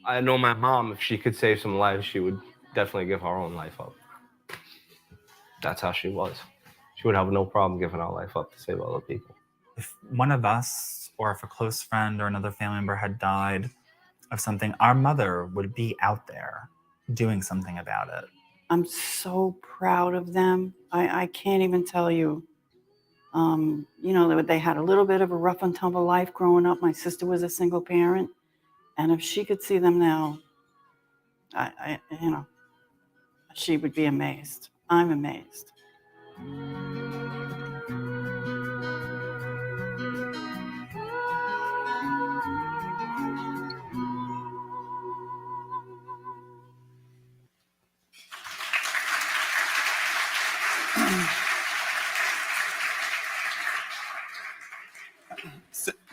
I know my mom, if she could save some lives, she would definitely give her own life up. That's how she was. She would have no problem giving her life up to save other people. If one of us or if a close friend or another family member had died of something, our mother would be out there doing something about it. I'm so proud of them. I can't even tell you. You know, they had a little bit of a rough and tumble life growing up. My sister was a single parent. And if she could see them now, you know, she would be amazed. I'm amazed.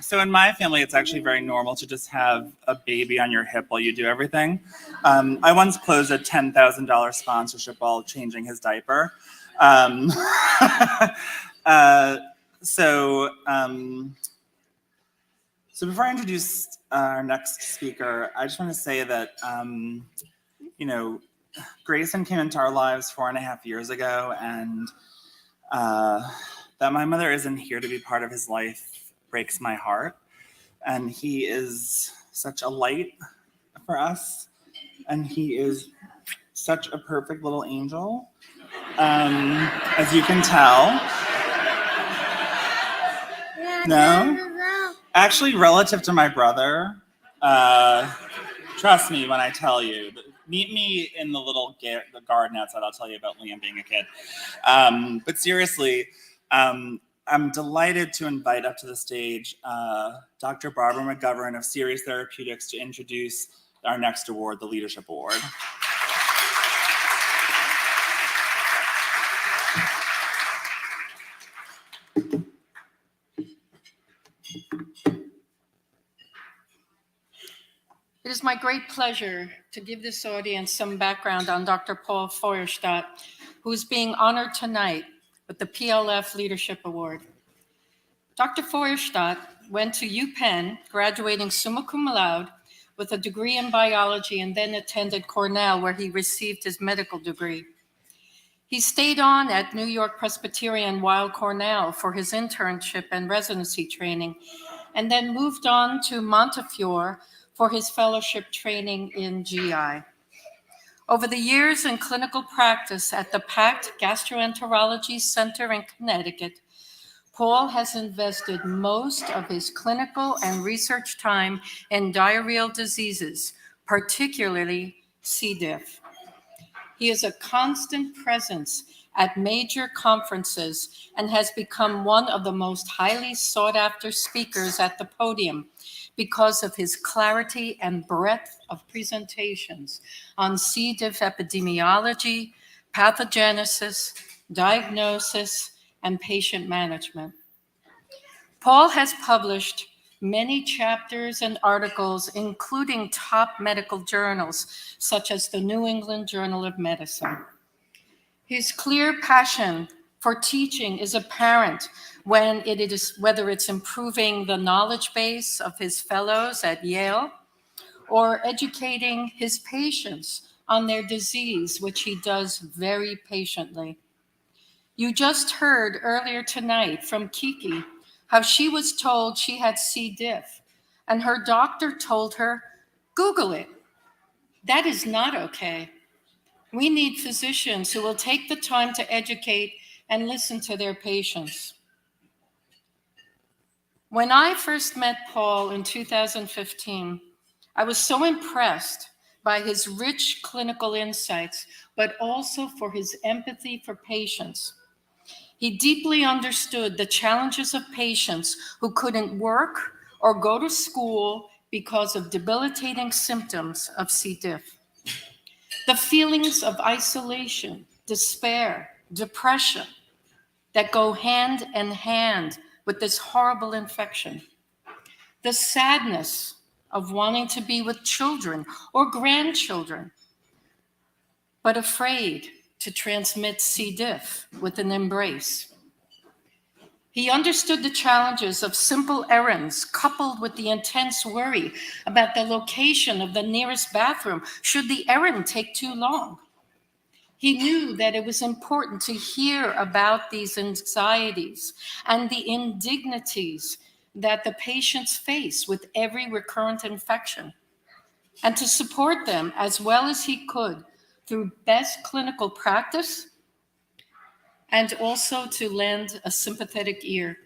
So in my family, it's actually very normal to just have a baby on your hip while you do everything. I once closed a $10,000 sponsorship while changing his diaper. So before I introduce our next speaker, I just want to say that, you know, Grayson came into our lives 4.5 years ago, and that my mother isn't here to be part of his life breaks my heart. And he is such a light for us, and he is such a perfect little angel, as you can tell. No? Actually, relative to my brother, trust me when I tell you, meet me in the little the garden outside, I'll tell you about Liam being a kid. But seriously, I'm delighted to invite up to the stage Dr. Barbara McGovern of Series Therapeutics to introduce our next award, the Leadership Award. It is my great pleasure to give this audience some background on Dr. Paul Feuerstadt, who is being honored tonight with the PLF Leadership Award. Dr. Feuerstadt went to UPenn, graduating summa cum laude with a degree in biology and then attended Cornell, where he received his medical degree. He stayed on at New York Presbyterian while Cornell for his internship and residency training, and then moved on to Montefiore for his fellowship training in GI. Over the years in clinical practice at the Packed Gastroenterology Center in Connecticut, Paul has invested most of his clinical and research time in diarrheal diseases, particularly C. diff. He is a constant presence at major conferences and has become one of the most highly sought-after speakers at the podium because of his clarity and breadth of presentations on C. diff epidemiology, pathogenesis, diagnosis, and patient management. Paul has published many chapters and articles, including top medical journals, such as the New England Journal of Medicine. His clear passion for teaching is apparent whether it's improving the knowledge base of his fellows at Yale or educating his patients on their disease, which he does very patiently. You just heard earlier tonight from Kiki how she was told she had C. diff, and her doctor told her, Google it. That is not okay. We need physicians who will take the time to educate and listen to their patients. When I first met Paul in 2015, I was so impressed by his rich clinical insights, but also for his empathy for patients. He deeply understood the challenges of patients who couldn't work or go to school because of debilitating symptoms of C. diff. The feelings of isolation, despair, depression that go hand in hand with this horrible infection. The sadness of wanting to be with children or grandchildren, but afraid to transmit C. diff with an embrace. He understood the challenges of simple errands coupled with the intense worry about the location of the nearest bathroom should the errand take too long. He knew that it was important to hear about these anxieties and the indignities that the patients face with every recurrent infection, and to support them as well as he could through best clinical practice and also to lend a sympathetic ear.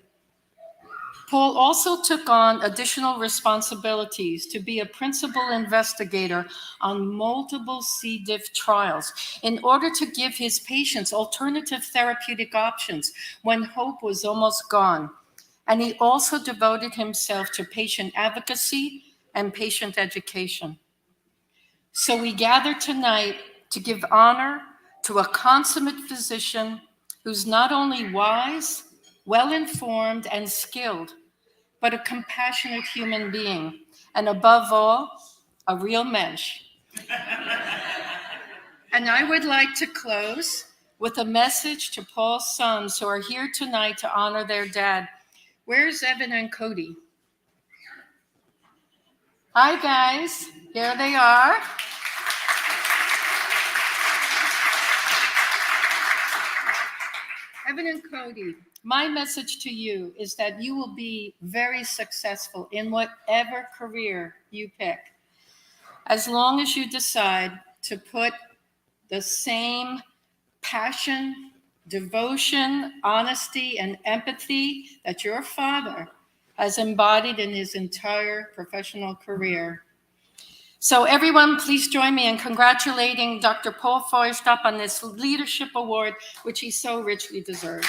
Paul also took on additional responsibilities to be a principal investigator on multiple C. diff trials in order to give his patients alternative therapeutic options when hope was almost gone. And he also devoted himself to patient advocacy and patient education. So we gather tonight to give honor to a consummate physician who's not only wise, well-informed, and skilled, but a compassionate human being, and above all, a real mensch. And I would like to close with a message to Paul's sons who are here tonight to honor their dad. Where's Evan and Cody? Hi, guys. Here they are. Evan and Cody, my message to you is that you will be very successful in whatever career you pick, as long as you decide to put the same passion, devotion, honesty, and empathy that your father has embodied in his entire professional career. So everyone, please join me in congratulating Dr. Paul Feuerstadt on this leadership award, which he so richly deserves.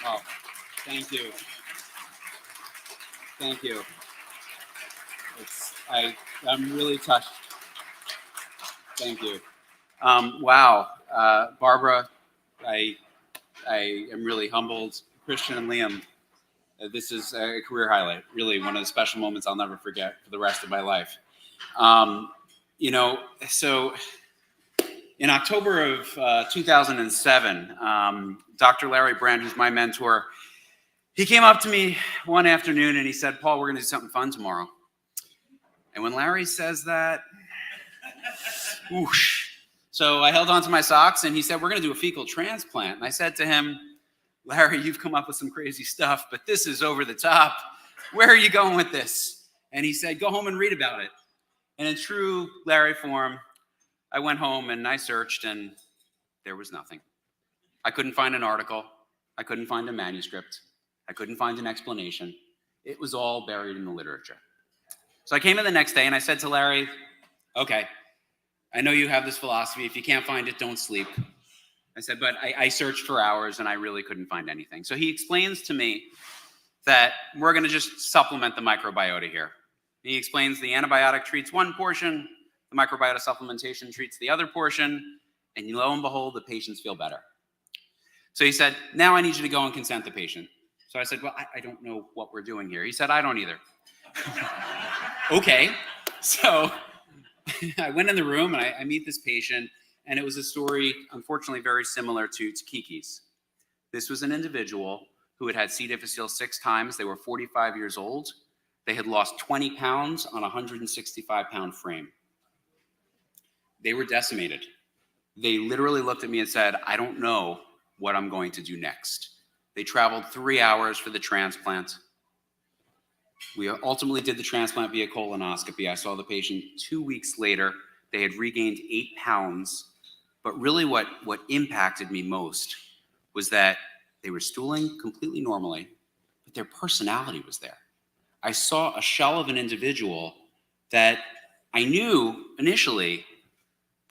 Oh, thank you. Thank you. I'm really touched. Thank you. Wow, Barbara, I am really humbled. Christian and Liam, this is a career highlight. Really, one of the special moments I'll never forget for the rest of my life. So in October of 2007, Dr. Larry Brand, who's my mentor, he came up to me one afternoon and he said, Paul, we're going to do something fun tomorrow. And when Larry says that, whoosh. So I held on to my socks and he said, we're going to do a fecal transplant. And I said to him, Larry, you've come up with some crazy stuff, but this is over the top. Where are you going with this? And he said, go home and read about it. And in true Larry form, I went home and I searched and there was nothing. I couldn't find an article. I couldn't find a manuscript. I couldn't find an explanation. It was all buried in the literature. So I came in the next day and I said to Larry, okay, I know you have this philosophy. If you can't find it, don't sleep. I said, but I searched for hours and I really couldn't find anything. So he explains to me that we're going to just supplement the microbiota here. He explains the antibiotic treats one portion, the microbiota supplementation treats the other portion, and lo and behold, the patients feel better. So he said, now I need you to go and consent the patient. So I said, well, I don't know what we're doing here. He said, I don't either. Okay. So I went in the room and I meet this patient, and it was a story, unfortunately, very similar to Kiki's. This was an individual who had had C. difficile 6 times. They were 45 years old. They had lost 20 pounds on a 165-pound frame. They were decimated. They literally looked at me and said, I don't know what I'm going to do next. They traveled 3 hours for the transplant. We ultimately did the transplant via colonoscopy. I saw the patient 2 weeks later. They had regained 8 pounds. But really what impacted me most was that they were stooling completely normally, but their personality was there. I saw a shell of an individual that I knew initially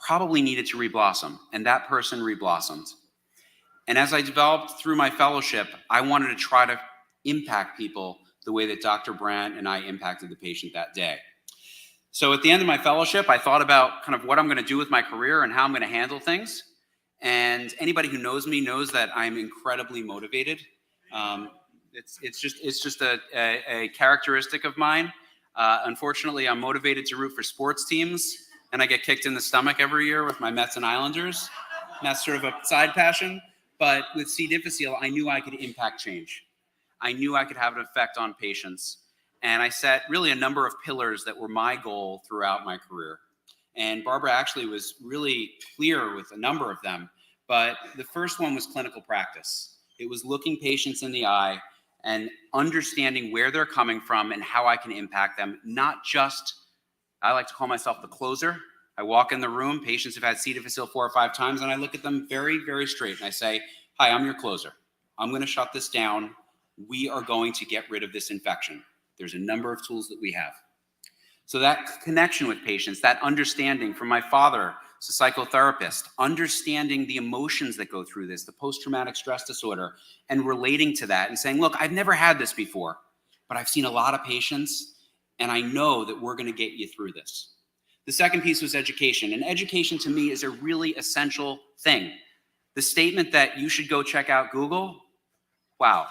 probably needed to reblossom, and that person reblossomed. And as I developed through my fellowship, I wanted to try to impact people the way that Dr. Brandt and I impacted the patient that day. So at the end of my fellowship, I thought about kind of what I'm going to do with my career and how I'm going to handle things. And anybody who knows me knows that I'm incredibly motivated. It's just a characteristic of mine. Unfortunately, I'm motivated to root for sports teams, and I get kicked in the stomach every year with my Mets and Islanders. And that's sort of a side passion. But with C. difficile, I knew I could impact change. I knew I could have an effect on patients. And I set really a number of pillars that were my goal throughout my career. And Barbara actually was really clear with a number of them. But the first one was clinical practice. It was looking patients in the eye and understanding where they're coming from and how I can impact them. Not just, I like to call myself the closer. I walk in the room, patients have had C. difficile 4 or 5 times, and I look at them very, very straight. And I say, hi, I'm your closer. I'm going to shut this down. We are going to get rid of this infection. There's a number of tools that we have. So that connection with patients, that understanding from my father, as a psychotherapist, understanding the emotions that go through this, the post-traumatic stress disorder, and relating to that and saying, look, I've never had this before, but I've seen a lot of patients, and I know that we're going to get you through this. The second piece was education, and education to me is a really essential thing. The statement that you should go check out Google, wow,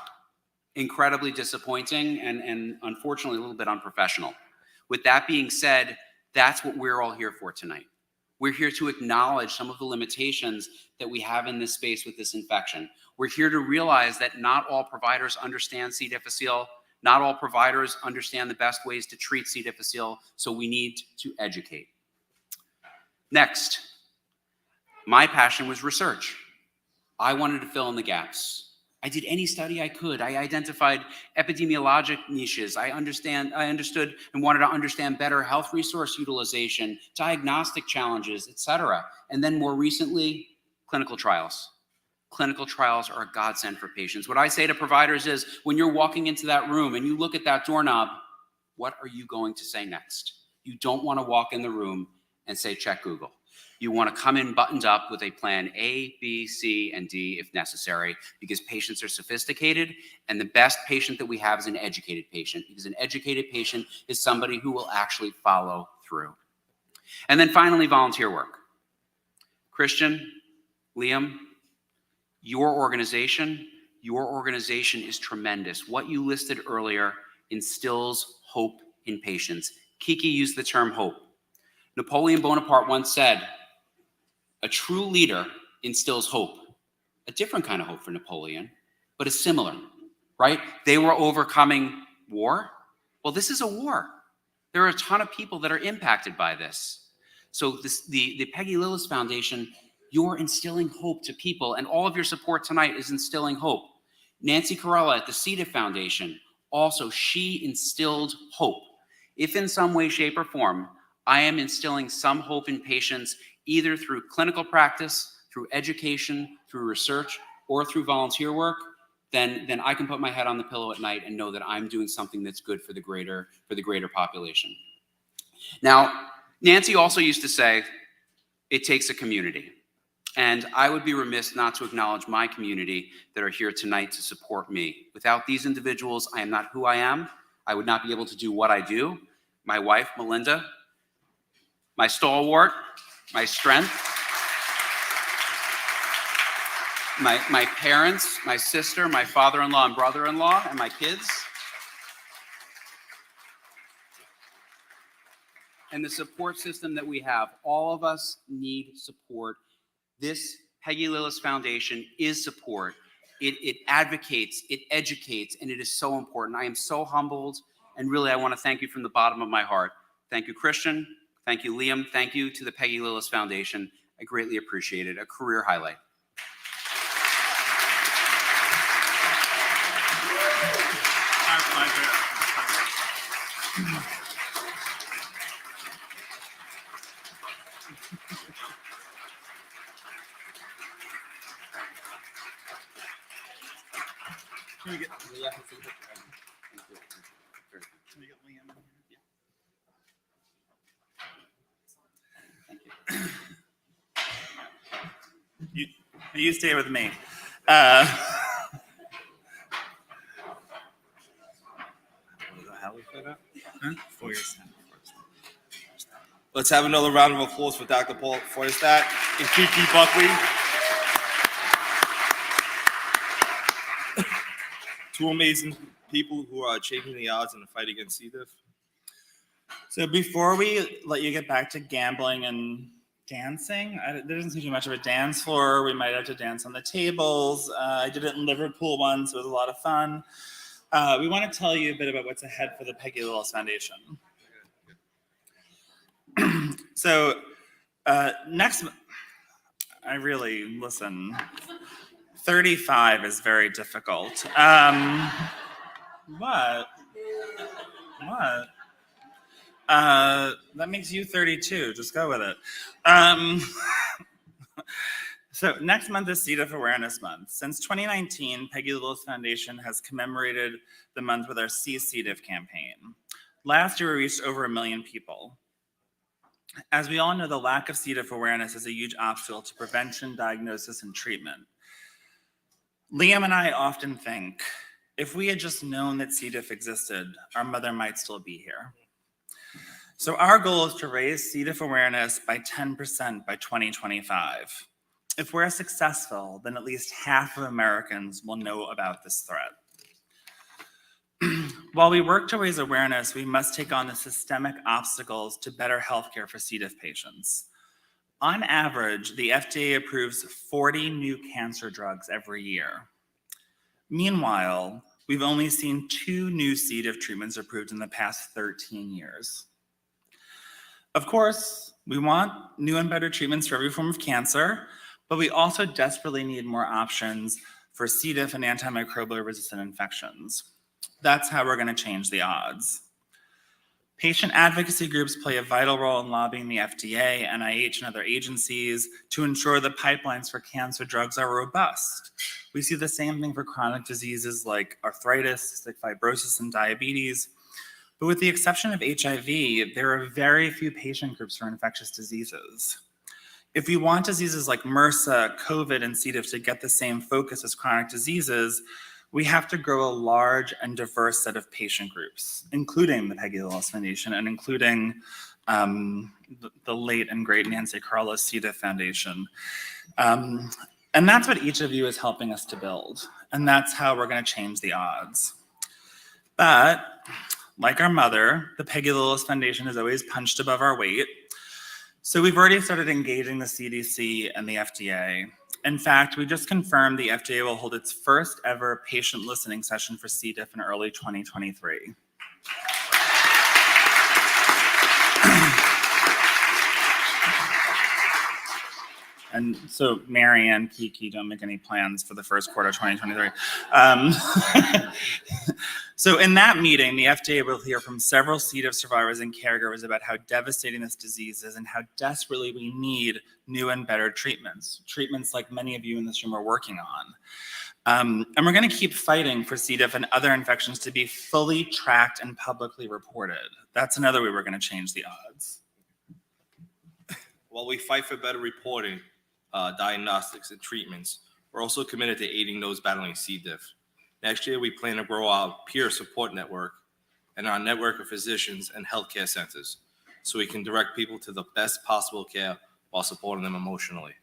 incredibly disappointing and unfortunately a little bit unprofessional. With that being said, that's what we're all here for tonight. We're here to acknowledge some of the limitations that we have in this space with this infection. We're here to realize that not all providers understand C. difficile. Not all providers understand the best ways to treat C. difficile, so we need to educate. Next, my passion was research. I wanted to fill in the gaps. I did any study I could. I identified epidemiologic niches. I understood and wanted to understand better health resource utilization, diagnostic challenges, etc. And then more recently, clinical trials. Clinical trials are a godsend for patients. What I say to providers is, when you're walking into that room and you look at that doorknob, what are you going to say next? You don't want to walk in the room and say, check Google. You want to come in buttoned up with a plan A, B, C, and D if necessary, because patients are sophisticated, and the best patient that we have is an educated patient, because an educated patient is somebody who will actually follow through. And then finally, volunteer work. Christian, Liam, your organization is tremendous. What you listed earlier instills hope in patients. Kiki used the term hope. Napoleon Bonaparte once said, "A true leader instills hope." A different kind of hope for Napoleon, but it's similar, right? They were overcoming war. Well, this is a war. There are a ton of people that are impacted by this. So the Peggy Lillis Foundation, you're instilling hope to people, and all of your support tonight is instilling hope. Nancy Corella at the C. diff Foundation, also, she instilled hope. If in some way, shape, or form, I am instilling some hope in patients, either through clinical practice, through education, through research, or through volunteer work, then I can put my head on the pillow at night and know that I'm doing something that's good for the greater population. Now, Nancy also used to say, it takes a community. And I would be remiss not to acknowledge my community that are here tonight to support me. Without these individuals, I am not who I am. I would not be able to do what I do. My wife, Melinda, my stalwart, my strength, my parents, my sister, my father-in-law and brother-in-law, and my kids. And the support system that we have, all of us need support. This Peggy Lillis Foundation is support. It advocates, it educates, and it is so important. I am so humbled, and really I want to thank you from the bottom of my heart. Thank you, Christian. Thank you, Liam. Thank you to the Peggy Lillis Foundation. I greatly appreciate it. A career highlight. Our pleasure. Can we get Liam? You stay with me. Let's have another round of applause for Dr. Paul Feuerstadt and Kiki Buckley. Two amazing people who are changing the odds in the fight against C. diff. So before we let you get back to gambling and dancing, there doesn't seem to be much of a dance floor. We might have to dance on the tables. I did it in Liverpool once. It was a lot of fun. We want to tell you a bit about what's ahead for the Peggy Lillis Foundation. So next, I really, listen, 35 is very difficult. What? That makes you 32. Just go with it. So next month is C. diff Awareness Month. Since 2019, Peggy Lillis Foundation has commemorated the month with our See C. diff campaign. Last year, we reached over 1 million people. As we all know, the lack of C. diff awareness is a huge obstacle to prevention, diagnosis, and treatment. Liam and I often think, if we had just known that C. diff existed, our mother might still be here. So our goal is to raise C. diff awareness by 10% by 2025. If we're successful, then at least half of Americans will know about this threat. While we work to raise awareness, we must take on the systemic obstacles to better healthcare for C. diff patients. On average, the FDA approves 40 new cancer drugs every year. Meanwhile, we've only seen 2 new C. diff treatments approved in the past 13 years. Of course, we want new and better treatments for every form of cancer, but we also desperately need more options for C. diff and antimicrobial resistant infections. That's how we're going to change the odds. Patient advocacy groups play a vital role in lobbying the FDA, NIH, and other agencies to ensure the pipelines for cancer drugs are robust. We see the same thing for chronic diseases like arthritis, cystic fibrosis, and diabetes. But with the exception of HIV, there are very few patient groups for infectious diseases. If we want diseases like MRSA, COVID, and C. diff to get the same focus as chronic diseases, we have to grow a large and diverse set of patient groups, including the Peggy Lillis Foundation and including the late and great Nancy Corrella's C. diff Foundation. And that's what each of you is helping us to build. And that's how we're going to change the odds. But like our mother, the Peggy Lillis Foundation has always punched above our weight. So we've already started engaging the CDC and the FDA. In fact, we just confirmed the FDA will hold its first ever patient listening session for C. diff in early 2023. And so Mary and Kiki, don't make any plans for the first quarter of 2023. So in that meeting, the FDA will hear from several C. diff survivors and caregivers about how devastating this disease is and how desperately we need new and better treatments like many of you in this room are working on. And we're going to keep fighting for C. diff and other infections to be fully tracked and publicly reported. That's another way we're going to change the odds. While we fight for better reporting, diagnostics, and treatments, we're also committed to aiding those battling C. diff. Next year, we plan to grow our peer support network and our network of physicians and healthcare centers so we can direct people to the best possible care while supporting them emotionally.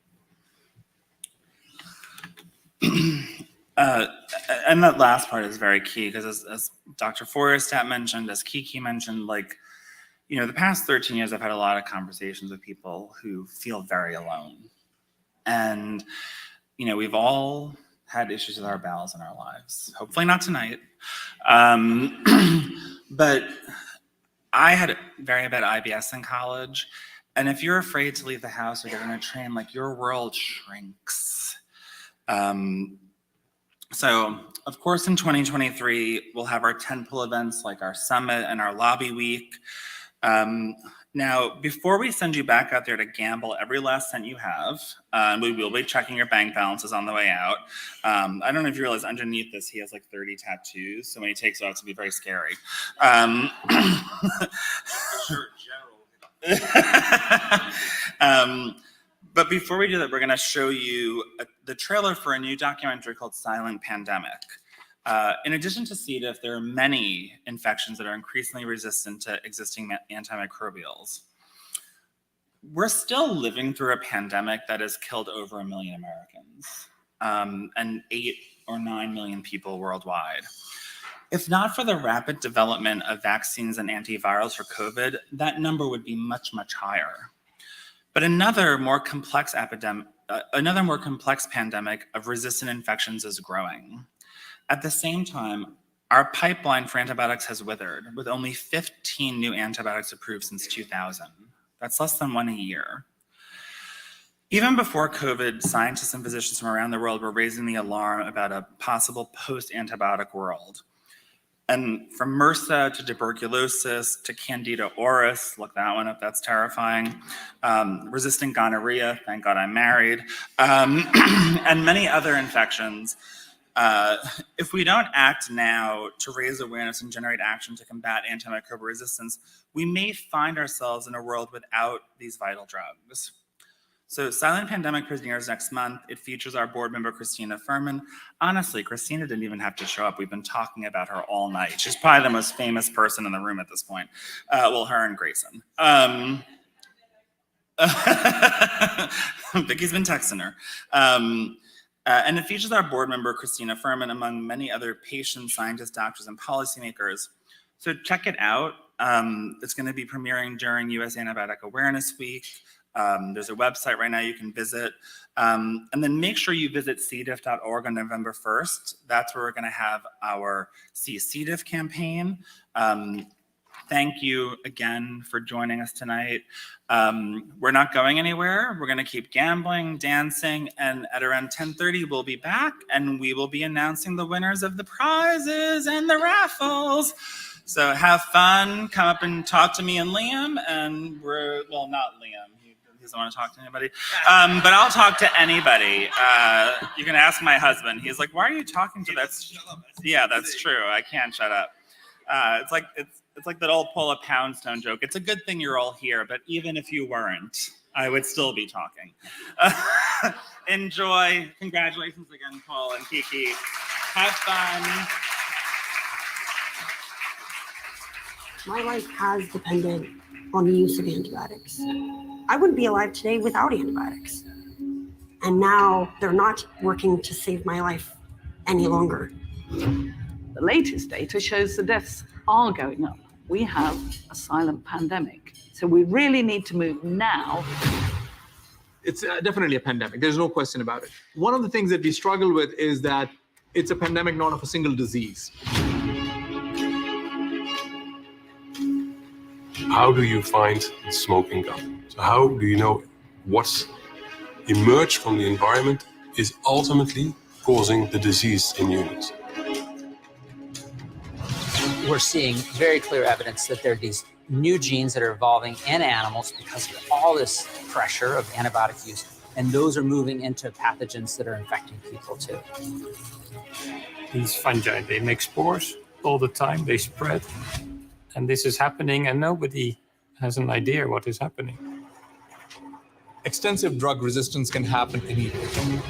And that last part is very key because as Dr. Forrestat mentioned, as Kiki mentioned, the past 13 years, I've had a lot of conversations with people who feel very alone. And, we've all had issues with our bowels in our lives. Hopefully not tonight. But I had very bad IBS in college. And if you're afraid to leave the house or get on a train, your world shrinks. So, of course, in 2023, we'll have our tentpole events like our summit and our lobby week. Now, before we send you back out there to gamble every last cent you have, we will be checking your bank balances on the way out. I don't know if you realize underneath this, he has 30 tattoos. So when he takes it out, it's gonna be very scary. But before we do that, we're gonna show you the trailer for a new documentary called Silent Pandemic. In addition to C. diff, there are many infections that are increasingly resistant to existing antimicrobials. We're still living through a pandemic that has killed over 1 million Americans and 8 or 9 million people worldwide. If not for the rapid development of vaccines and antivirals for COVID, that number would be much, much higher. But another more complex pandemic of resistant infections is growing. At the same time, our pipeline for antibiotics has withered, with only 15 new antibiotics approved since 2000. That's less than one a year. Even before COVID, scientists and physicians from around the world were raising the alarm about a possible post-antibiotic world. And from MRSA to tuberculosis to Candida auris, look that one up, that's terrifying. Resistant gonorrhea, thank God I'm married, and many other infections. If we don't act now to raise awareness and generate action to combat antimicrobial resistance, we may find ourselves in a world without these vital drugs. So Silent Pandemic premieres next month. It features our board member, Christina Furman. Honestly, Christina didn't even have to show up. We've been talking about her all night. She's probably the most famous person in the room at this point. Well, her and Grayson. Vicky's been texting her. And it features our board member, Christina Furman, among many other patients, scientists, doctors, and policymakers. So check it out. It's going to be premiering during US Antibiotic Awareness Week. There's a website right now you can visit. And then make sure you visit cdiff.org on November 1st. That's where we're going to have our See C. diff campaign. Thank you again for joining us tonight. We're not going anywhere. We're going to keep gambling, dancing, and at around 10:30, we'll be back and we will be announcing the winners of the prizes and the raffles. So have fun. Come up and talk to me and Liam. And well, not Liam. He doesn't want to talk to anybody. But I'll talk to anybody. You can ask my husband. He's like, why are you talking to that? Yeah, that's true. I can't shut up. It's like that old pull a Poundstone joke. It's a good thing you're all here, but even if you weren't, I would still be talking. Enjoy. Congratulations again, Paul and Kiki. Have fun. My life has depended on the use of antibiotics. I wouldn't be alive today without antibiotics. And now they're not working to save my life any longer. The latest data shows the deaths are going up. We have a silent pandemic. So we really need to move now. It's definitely a pandemic. There's no question about it. One of the things that we struggle with is that it's a pandemic not of a single disease. How do you find the smoking gun? So how do you know what's emerged from the environment is ultimately causing the disease in humans? We're seeing very clear evidence that there are these new genes that are evolving in animals because of all this pressure of antibiotic use, and those are moving into pathogens that are infecting people too. These fungi, they make spores all the time, they spread, and this is happening and nobody has an idea what is happening. Extensive drug resistance can happen immediately.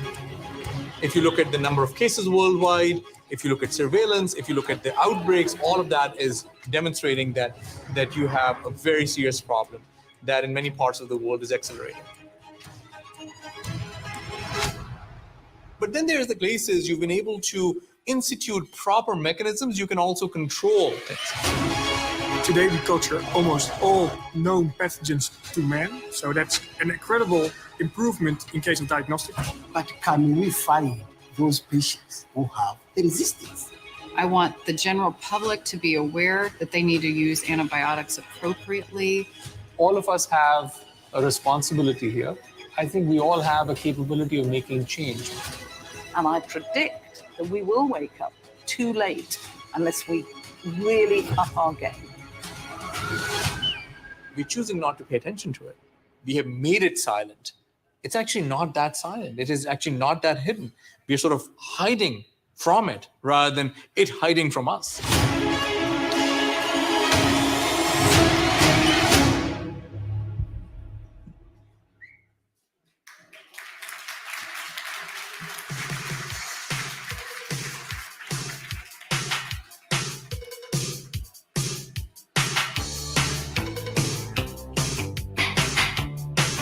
If you look at the number of cases worldwide, if you look at surveillance, if you look at the outbreaks, all of that is demonstrating that you have a very serious problem that in many parts of the world is accelerating. But then there's the places you've been able to institute proper mechanisms, you can also control things. Today we culture almost all known pathogens to man, so that's an incredible improvement in case of diagnostics. But can we find those patients who have the resistance? I want the general public to be aware that they need to use antibiotics appropriately. All of us have a responsibility here. I think we all have a capability of making change. And I predict that we will wake up too late unless we really up our game. We're choosing not to pay attention to it. We have made it silent. It's actually not that silent. It is actually not that hidden. We're sort of hiding from it rather than it hiding from us.